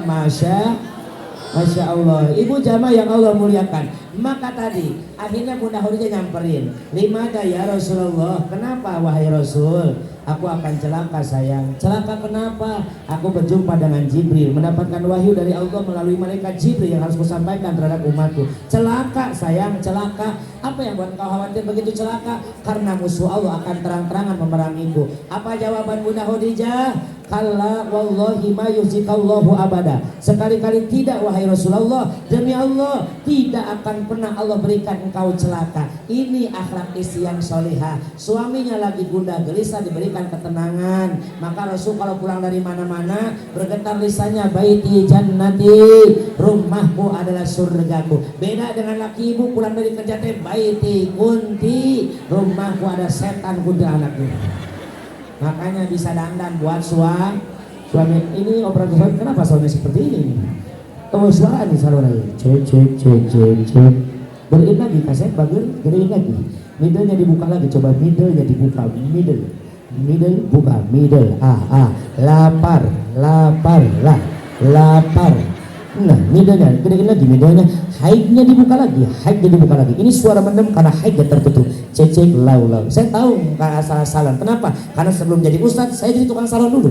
Masya Allah. Ibu jamaah yang Allah muliakan. Maka tadi akhirnya Bunda Khadijah nyamperin. Limada ya Rasulullah. Kenapa wahai Rasul? Aku akan celaka sayang. Celaka kenapa? Aku berjumpa dengan Jibril, mendapatkan wahyu dari Allah melalui malaikat Jibril yang harus kusampaikan terhadap umatku. Celaka sayang, celaka. Apa yang buat kau khawatir begitu celaka? Karena musuh Allah akan terang-terangan memerangiku. Apa jawaban Bunda Khadijah? Kalla wallahi ma yuzikallahu abada. Sekali-kali tidak wahai Rasulullah. Demi Allah tidak akan pernah Allah berikan engkau celaka. Ini akhlak istri yang solihah. Suaminya lagi gundah gelisah diberikan ketenangan. Maka Rasul kalau pulang dari mana-mana bergetar lisannya, baiti jannati, rumahku adalah surgaku. Beda dengan laki ibu pulang dari kerja teh, baiti kunti, rumahku ada setan kunti anakku. Makanya bisa dandan buat suami. Ini obrolan suami, kenapa suami seperti ini? Oh suara nih saluran, cek. Beriin lagi kaset bagus, beriin lagi. Middle-nya dibuka lagi, coba middle-nya dibuka, middle buka, middle. Lapar. Nah, middle-nya, gedein lagi middle-nya. High-nya dibuka lagi. Ini suara mendem karena high-nya tertutup. Cek lau. Saya tahu nggak asal-asalan. Kenapa? Karena sebelum jadi ustadz, saya jadi tukang salon dulu.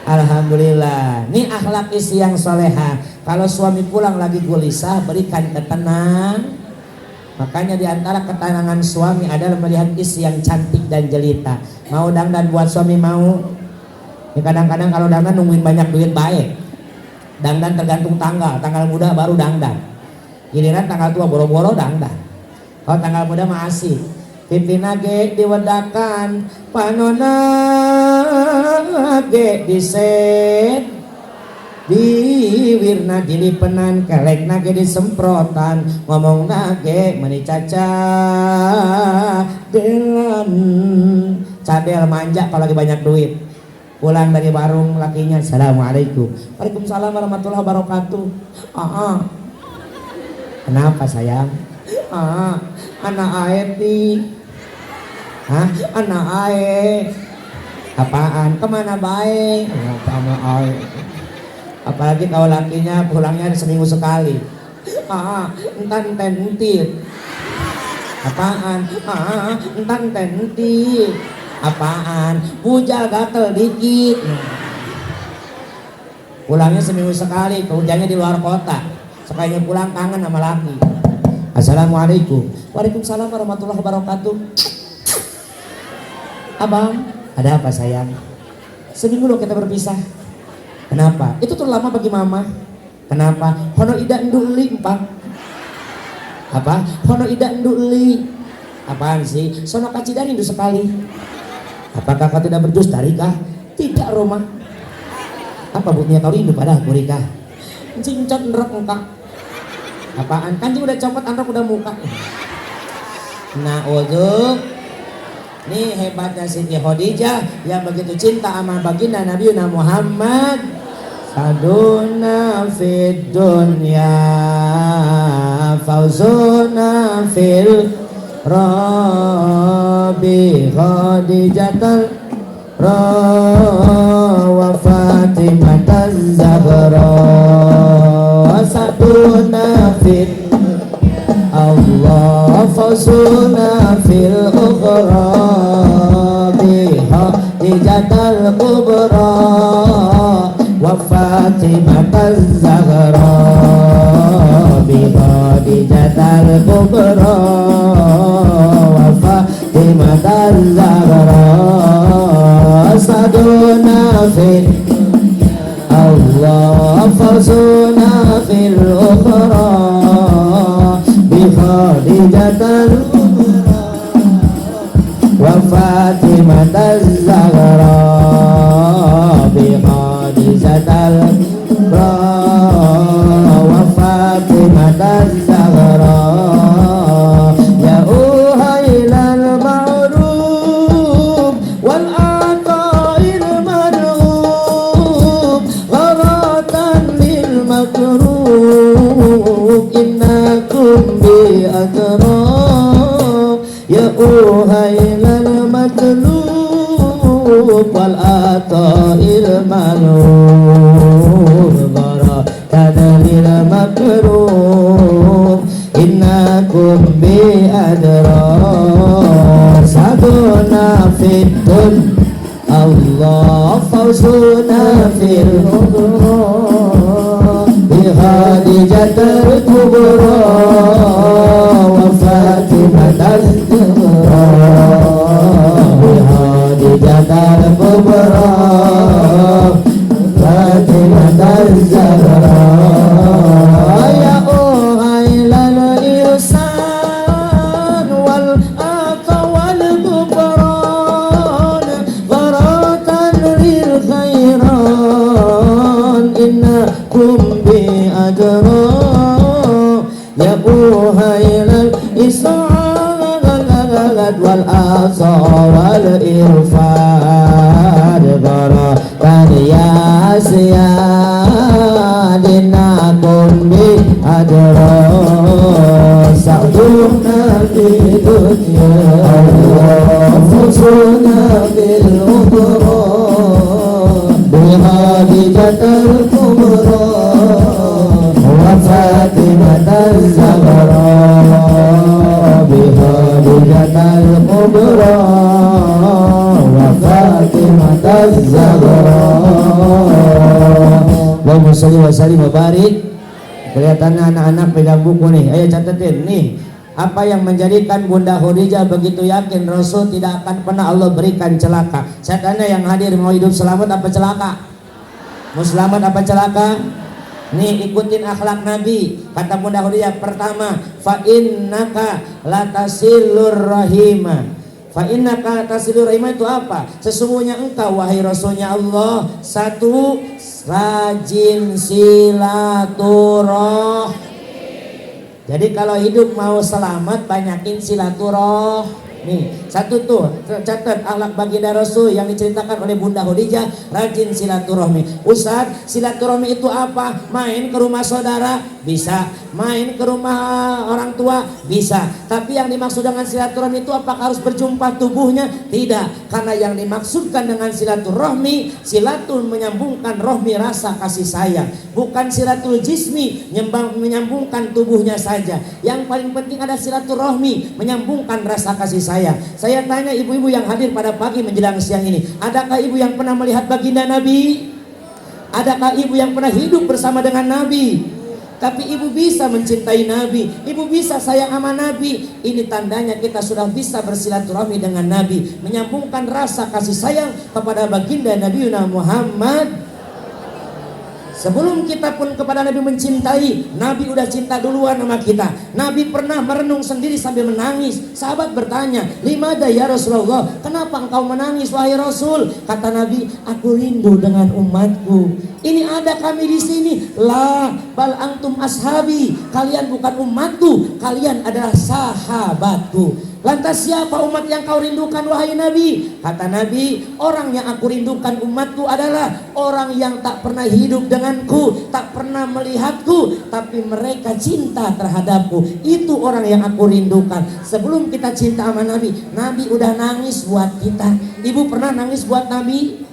Alhamdulillah. Ini akhlak istri yang soleha. Kalau suami pulang lagi gelisah, berikan ketenang. Makanya diantara ketenangan suami adalah melihat istri yang cantik dan jelita. Mau dangdan buat suami mau. Ya, kadang-kadang kalau dangdan nungguin banyak duit baik. Dangdan tergantung tanggal muda baru dangdan. Giliran tanggal tua boro-boro dangdan. Kalau tanggal muda mah asik. Pipina ge diwedakan, panona ge diset, diwirna dilipenan, kelekna ge disemprotan, ngomong nage meni caca delan, cadel manja kalau lagi banyak duit. Pulang dari warung lakinya, assalamualaikum. Waalaikumsalam warahmatullahi wabarakatuh. Kenapa sayang? Anak aeti. Anak ae. Apaan? Kemana baik? Sama ae. Apalagi kalau lakinya pulangnya seminggu sekali. Entan tentit. Apaan? Entan tentit. Apaan? Bujal gatel dikit. Pulangnya seminggu sekali, hujannya di luar kota. Sekalinya pulang kangen sama laki. Assalamualaikum. Waalaikumsalam warahmatullahi wabarakatuh. Abang, ada apa sayang? Seminggu loh kita berpisah. Kenapa? Itu terlalu lama bagi mama. Kenapa? Hono ida nduli empang. Apa? Hono ida nduli. Apaan sih? Sono kacidari itu sekali. Apakah kau tidak berjus tarikah? Tidak Roma. Apa buktinya kau rindu pada aku Rika? Cincot nerok muka. Apaan? Kanjeng udah copot androk udah muka. Nah ujung. Nih hebatnya Siti Khadijah yang begitu cinta sama baginda Nabi Muhammad. Saduna fid dunya fauzuna fil Rabbi Khadijatal wa Fatimah Zahra saduna fit Allah fauzuna fil ukhra bi Khadijatal kubra wa Fatimah Zahra bi Khadijatal kubra wa Fatimah Zahra saduna fil Allah fauzuna fil ukhra bi Khadijatal kubra wa Fatimah Zahra bi Khadijatal kubra wa Fatimah Zahra ya uhailal ma'ruf wal aqail madhub gharatan lil makruf innakum bi akram ya uhailal matlub wal aqail madhub gharatan lil makruf innakum bi adrar saduna fid dun Allah fauzuna fil ukhra bi Khadijatal kubra wa Fatimah Zahra bi Khadijatal kubra Fatimah Zahra ya uhailal ihsan wal aqwal kubran gharatan lil khairan innakum bi ajra ya uhailal ihsan wal aqsa wal irfan gharatan ya asiyadina kun bi adra sa'duna fi dunya fusuna bil ukhra bi Khadijatal kubra wa Fatimah Zahra bi Khadijatal kubra wa Fatimah Zahra. Allahumma sholli wa sallim wa barik. Kelihatannya anak-anak pegang buku nih. Ayo catetin nih. Apa yang menjadikan Bunda Khadijah begitu yakin Rasul tidak akan pernah Allah berikan celaka? Saya tanya yang hadir, mau hidup selamat apa celaka? Mau selamat apa celaka? Nih ikutin akhlak Nabi. Kata Bunda Khadijah pertama, fa innaka latasilur rahimah. Fa innaka latasilur rahimah itu apa? Sesungguhnya engkau wahai Rasulnya Allah, satu, rajin silaturahmi. Jadi kalau hidup mau selamat banyakin silaturahmi. Satu tuh catat akhlak baginda Rasul yang diceritakan oleh Bunda Khadijah, rajin silaturahmi. Ustaz, silaturahmi itu apa? Main ke rumah saudara bisa, main ke rumah orang tua bisa. Tapi yang dimaksud dengan silaturahmi itu apakah harus berjumpa tubuhnya? Tidak, karena yang dimaksudkan dengan silaturahmi, silatul menyambungkan rohmi rasa kasih sayang, bukan silatul jismi menyambungkan tubuhnya saja. Yang paling penting ada silaturahmi menyambungkan rasa kasih sayang. Saya tanya ibu-ibu yang hadir pada pagi menjelang siang ini, adakah ibu yang pernah melihat baginda Nabi? Adakah ibu yang pernah hidup bersama dengan Nabi? Tapi ibu bisa mencintai Nabi, ibu bisa sayang sama Nabi. Ini tandanya kita sudah bisa bersilaturahmi dengan Nabi, menyambungkan rasa kasih sayang kepada baginda Nabi Muhammad. Sebelum kita pun kepada Nabi mencintai, Nabi udah cinta duluan sama kita. Nabi pernah merenung sendiri sambil menangis. Sahabat bertanya, "Limada ya Rasulullah? Kenapa engkau menangis wahai Rasul?" Kata Nabi, "Aku rindu dengan umatku. Ini ada kami di sini. La bal antum ashabi. Kalian bukan umatku, kalian adalah sahabatku." Lantas siapa umat yang kau rindukan wahai Nabi? Kata Nabi, orang yang aku rindukan umatku adalah orang yang tak pernah hidup denganku, tak pernah melihatku, tapi mereka cinta terhadapku. Itu orang yang aku rindukan. Sebelum kita cinta sama Nabi, Nabi udah nangis buat kita. Ibu pernah nangis buat Nabi?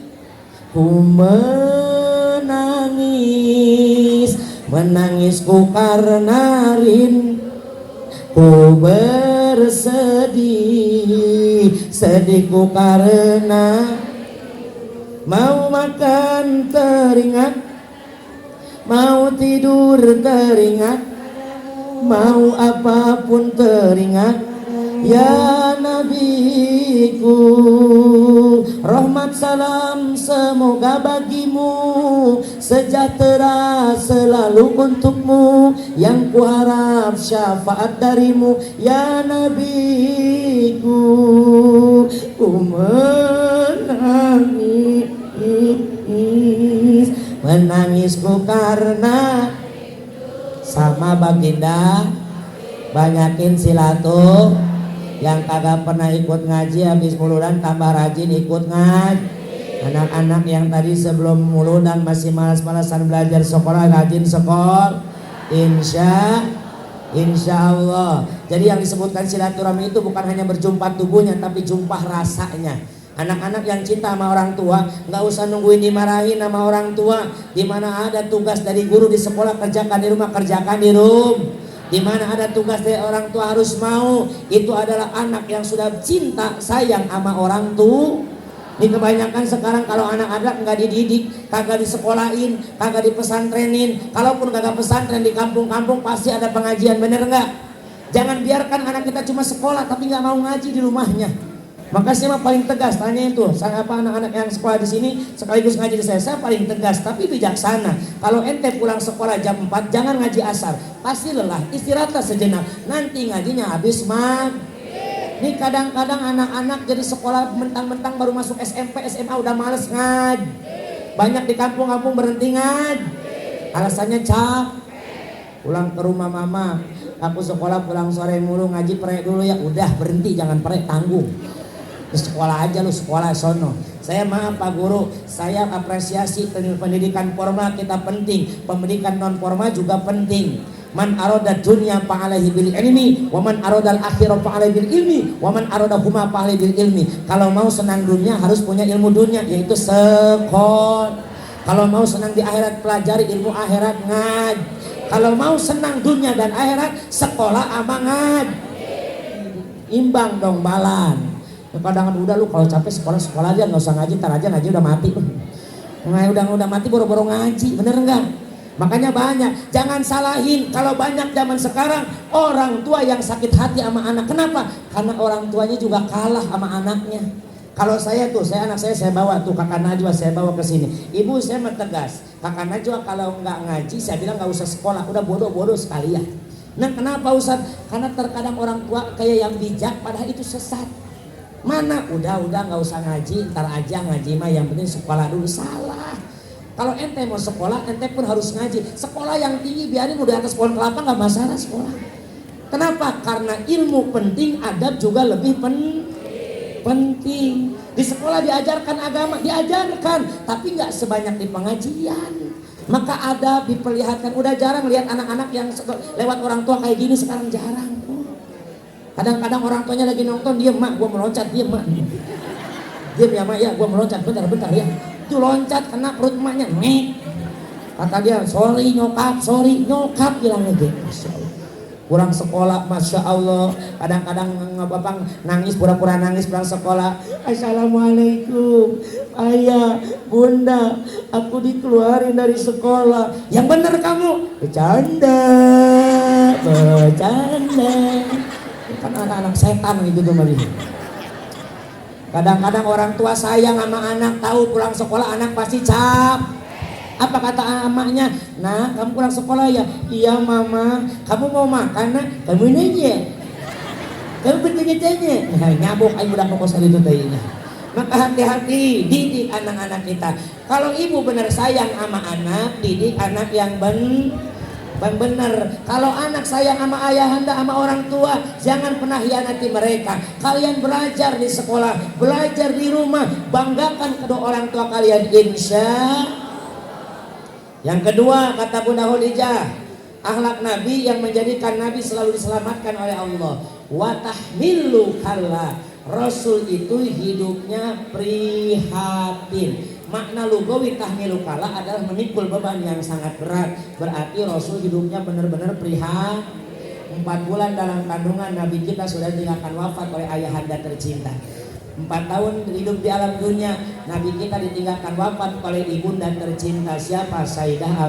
Ku menangis, menangisku karena rindu. Ku bersedih, sedihku karena mau makan teringat, mau tidur teringat, mau apapun teringat. Ya Nabiku, rahmat salam semoga bagimu, sejahtera selalu untukmu, yang kuharap syafaat darimu. Ya Nabiku, ku menangis, menangisku karena sama baginda. Banyakin silaturahmi. Yang kagak pernah ikut ngaji habis muludan tambah rajin ikut ngaji. Anak-anak yang tadi sebelum muludan masih malas-malasan belajar sekolah, rajin sekolah. Insya Allah. Jadi yang disebutkan silaturahmi itu bukan hanya berjumpa tubuhnya, tapi jumpa rasanya. Anak-anak yang cinta sama orang tua nggak usah nungguin dimarahin sama orang tua. Dimana ada tugas dari guru di sekolah, kerjakan di rumah, kerjakan di rumah. Di mana ada tugas dari orang tua harus mau. Itu adalah anak yang sudah cinta sayang sama orang tua. Ini kebanyakan sekarang kalau anak-anak nggak dididik, kagak disekolahin, kagak dipesantrenin. Kalaupun kagak pesantren di kampung-kampung pasti ada pengajian, bener nggak? Jangan biarkan anak kita cuma sekolah tapi nggak mau ngaji di rumahnya. Maka saya paling tegas tanya itu, saya apa anak-anak yang sekolah di sini sekaligus ngaji di saya paling tegas tapi bijaksana. Kalau ente pulang sekolah jam 4 jangan ngaji asar, pasti lelah, istirahatlah sejenak. Nanti ngajinya habis Ini kadang-kadang anak-anak jadi sekolah mentang-mentang baru masuk SMP, SMA udah males ngaji. Banyak di kampung-kampung berhenti ngaji. Alasannya pulang ke rumah mama, aku sekolah pulang sore mulu, ngaji prek dulu ya. Udah berhenti, jangan prek, tanggung. Sekolah aja lu, sekolah sono. Saya maaf Pak Guru, saya apresiasi pendidikan formal kita penting, pendidikan non formal juga penting. Man aroda dunya fa'alaihi bil ilmi, wa man aroda al-akhirah fa'alaihi bil ilmi, wa man aroda huma fa'alaihi bil ilmi. Kalau mau senang dunia harus punya ilmu dunia, yaitu sekolah. Kalau mau senang di akhirat pelajari ilmu akhirat, ngaji. Kalau mau senang dunia dan akhirat, sekolah ama ngaji. Imbang dong balan. Kadang udah lu kalau capek sekolah aja, nggak usah ngaji, ntar aja ngaji udah mati. Udah mati boro-boro ngaji, bener enggak? Makanya banyak, jangan salahin kalau banyak zaman sekarang orang tua yang sakit hati sama anak. Kenapa? Karena orang tuanya juga kalah sama anaknya. Kalau saya anak saya bawa tuh kakak Najwa, saya bawa ke sini. Ibu saya tegas, kakak Najwa kalau nggak ngaji saya bilang nggak usah sekolah, udah bodoh sekalian. Nah kenapa Ustaz? Karena terkadang orang tua kayak yang bijak padahal itu sesat. Mana udah nggak usah ngaji, ntar aja ngaji mah yang penting sekolah dulu. Salah. Kalau ente mau sekolah, ente pun harus ngaji. Sekolah yang tinggi biarin udah atas pohon kelapa nggak masalah sekolah. Kenapa? Karena ilmu penting, adab juga lebih penting. Di sekolah diajarkan agama, diajarkan, tapi nggak sebanyak di pengajian. Maka adab diperlihatkan. Udah jarang lihat anak-anak yang lewat orang tua kayak gini, sekarang jarang. Kadang-kadang orang tuanya lagi nonton, diem mak, gua meloncat, diem mak. Diem ya mak, ya gua meloncat, bentar ya. Itu loncat kena perut emaknya, nek. Kata dia, sorry nyokap bilangnya gitu. Masya Allah. Kurang sekolah, Masya Allah. Kadang-kadang bapak nangis, pura-pura nangis pulang sekolah. Assalamualaikum, ayah, bunda, aku dikeluarin dari sekolah. Yang bener kamu, bercanda. Kan anak-anak setan gitu tuh Mali. Kadang-kadang orang tua sayang sama anak, tahu pulang sekolah anak pasti Apa kata emaknya? Nah, kamu pulang sekolah ya? Iya mama. Kamu mau makan nak? Kamu ini aja. Kamu bertanya-tanya. Nah, nyabuk ayo budak kokosan itu tadinya. Maka hati-hati didik anak-anak kita. Kalau ibu benar sayang sama anak, didik anak yang benar. Kalau anak sayang sama ayahanda, sama orang tua, jangan pernah hianati mereka. Kalian belajar di sekolah, belajar di rumah, banggakan kedua orang tua kalian, insya. Yang kedua, kata Bunda Khadijah, akhlak Nabi yang menjadikan Nabi selalu diselamatkan oleh Allah. Wa tahmilu kalla, Rasul itu hidupnya prihatin. Makna lugawi tahmilu kalla adalah memikul beban yang sangat berat. Berarti Rasul hidupnya benar-benar prihatin. 4 bulan dalam kandungan Nabi kita sudah ditinggalkan wafat oleh ayahanda tercinta. 4 tahun hidup di alam dunia, Nabi kita ditinggalkan wafat oleh ibunda tercinta. Siapa? Sayyidah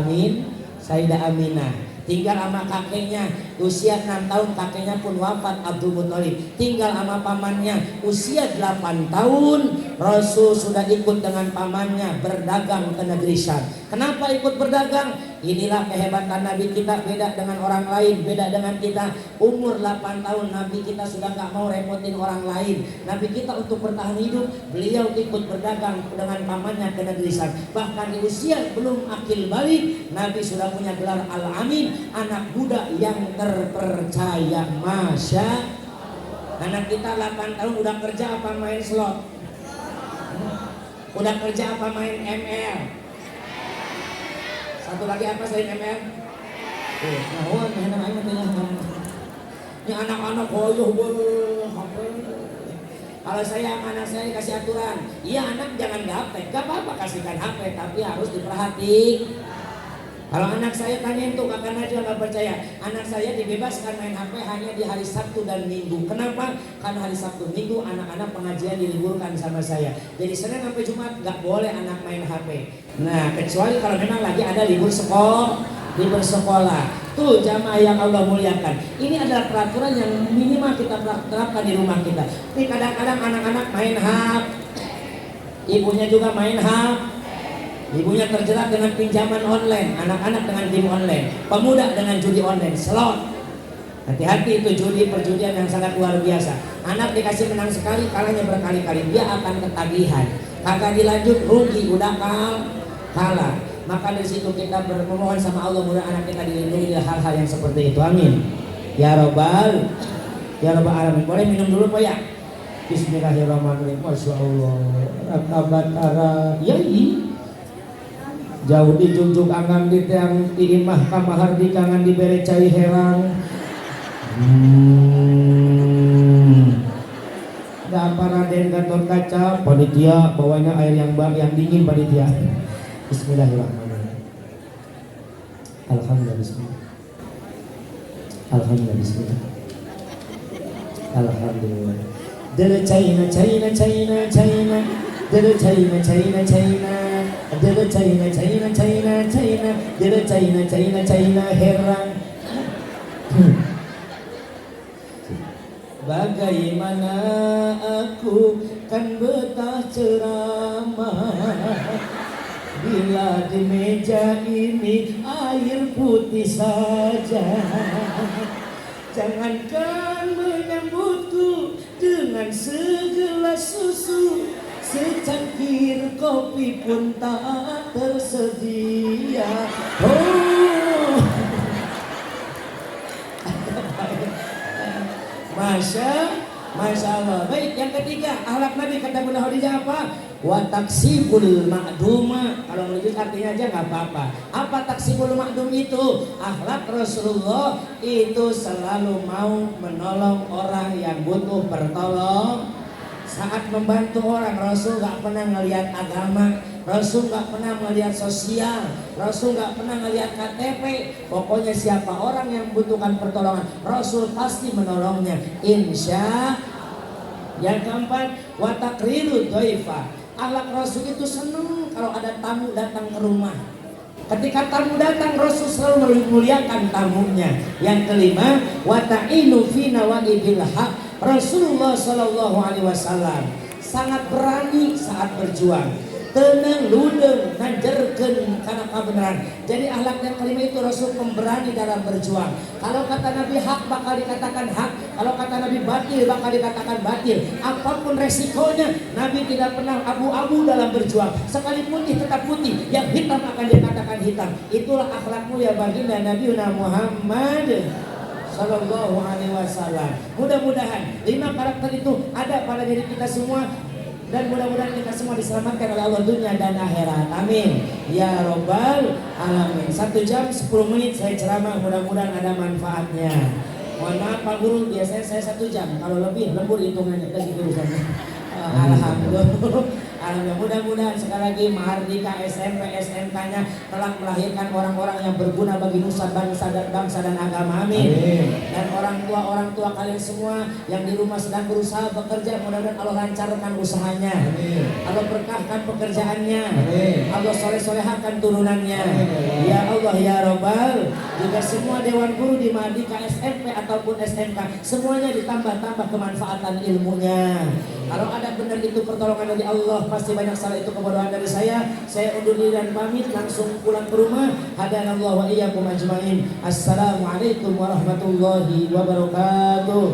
Aminah. Tinggal sama kakeknya, usia 6 tahun kakeknya pun wafat, Abdul Muthalib. Tinggal sama pamannya, usia 8 tahun Rasul sudah ikut dengan pamannya berdagang ke negeri Syam. Kenapa ikut berdagang? Inilah kehebatan Nabi kita, beda dengan orang lain, beda dengan kita. Umur 8 tahun Nabi kita sudah gak mau repotin orang lain. Nabi kita untuk bertahan hidup, beliau ikut berdagang dengan pamannya ke negeri Syam. Bahkan di usia belum akil balik, Nabi sudah punya gelar Al-Amin, anak budak yang terpercaya. Masya anak kita 8 tahun udah kerja apa main slot? Udah kerja apa main ML? Satu lagi apa selain ML? Ini anak-anak koyoh kalau saya anak saya kasih aturan, iya anak jangan gaptek, gak apa-apa kasihkan HP, tapi harus diperhatikan. Kalau anak saya tanya itu, kakak Najwa gak percaya. Anak saya dibebaskan main HP hanya di hari Sabtu dan Minggu. Kenapa? Karena hari Sabtu Minggu anak-anak pengajian diliburkan sama saya. Jadi Senin sampai Jumat gak boleh anak main HP. Nah, kecuali kalau memang lagi ada libur sekolah. Tuh jamaah yang Allah muliakan. Ini adalah peraturan yang minimal kita terapkan di rumah kita. Tapi kadang-kadang anak-anak main HP, ibunya juga main HP. Ibunya terjerat dengan pinjaman online, anak-anak dengan game online, pemuda dengan judi online, slot. Hati-hati, itu judi, perjudian yang sangat luar biasa. Anak dikasih menang sekali, kalahnya berkali-kali, dia akan ketagihan. Kagak dilanjut, rugi, udah kalah. Maka dari situ kita memohon sama Allah mudah anak kita dilindungi dari hal-hal yang seperti itu. Amin. Ya Rabbal Alamin. Boleh minum dulu Pak ya? Bismillahirrahmanirrahim. Masya Allah. Rakabat arah. Yai. Jauh dijunjuk angan di tiang imah kamahar di kangen diberi cai herang. Apa Raden Gatot Kaca, panitia bawanya air yang dingin panitia. Bismillahirrahmanirrahim. Alhamdulillah bismillah. Alhamdulillah bismillah. Alhamdulillah. Dari China. Dari China. Dari China herang. Bagaimana aku kan betah ceramah bila di meja ini air putih saja. Jangankan menyambutku dengan segelas susu, secangkir kopi pun tak tersedia. Oh, Masya Allah. Baik, yang ketiga, akhlak Nabi kata Bunda Khadijah apa? Wa taksibul ma'duma. Kalau menulis artinya aja nggak apa-apa. Apa taksibul ma'dum itu? Akhlak Rasulullah itu selalu mau menolong orang yang butuh pertolong. Saat membantu orang, Rasul gak pernah ngelihat agama, Rasul gak pernah melihat sosial, Rasul gak pernah melihat KTP. Pokoknya siapa orang yang membutuhkan pertolongan, Rasul pasti menolongnya, insya. Yang keempat, wa takriru dhaifa. Akhlak Rasul itu senang kalau ada tamu datang ke rumah. Ketika tamu datang, Rasul selalu memuliakan tamunya. Yang kelima, wa ta'inu fi nawaibil haq. Rasulullah Shallallahu Alaihi Wasallam sangat berani saat berjuang. tenang ludeng ngajarkeun kana kebenaran. Jadi akhlak yang kelima itu Rasul pemberani dalam berjuang. Kalau kata Nabi hak bakal dikatakan hak, kalau kata Nabi batil bakal dikatakan batil. Apapun resikonya, Nabi tidak pernah abu-abu dalam berjuang. Sekali putih tetap putih, yang hitam akan dikatakan hitam. Itulah akhlakmu ya baginda Nabi Muhammad Sallallahu Alaihi Wasallam. Mudah-mudahan 5 karakter itu ada pada diri kita semua, dan mudah-mudahan kita semua diselamatkan oleh Allah dunia dan akhirat. Amin ya robbal alamin. 1 jam 10 menit saya ceramah, mudah-mudahan ada manfaatnya. Mohon maaf Pak Guru, biasanya saya 1 jam, kalau lebih lembur hitungannya lagi urusannya. Alhamdulillah. Alhamdulillah, mudah-mudahan sekali lagi Mahardika SMP SMK-nya telah melahirkan orang-orang yang berguna bagi nusa bangsa dan agama. Amin. Dan orang tua kalian semua yang di rumah sedang berusaha bekerja, mudah-mudahan Allah lancarkan usahanya. Amin. Allah berkahkan pekerjaannya. Amin. Allah soleh-solehakan turunannya. Amin. Ya Allah ya Rabbal. Juga semua dewan guru di Mahardika SMP ataupun SMK semuanya ditambah-tambah kemanfaatan ilmunya. Kalau ada benar itu pertolongan dari Allah, pasti banyak salah itu kebodohan dari saya. Saya undur diri dan pamit, langsung pulang ke rumah. Hadanallahu wa iyyakum ajmain. Assalamualaikum warahmatullahi wabarakatuh.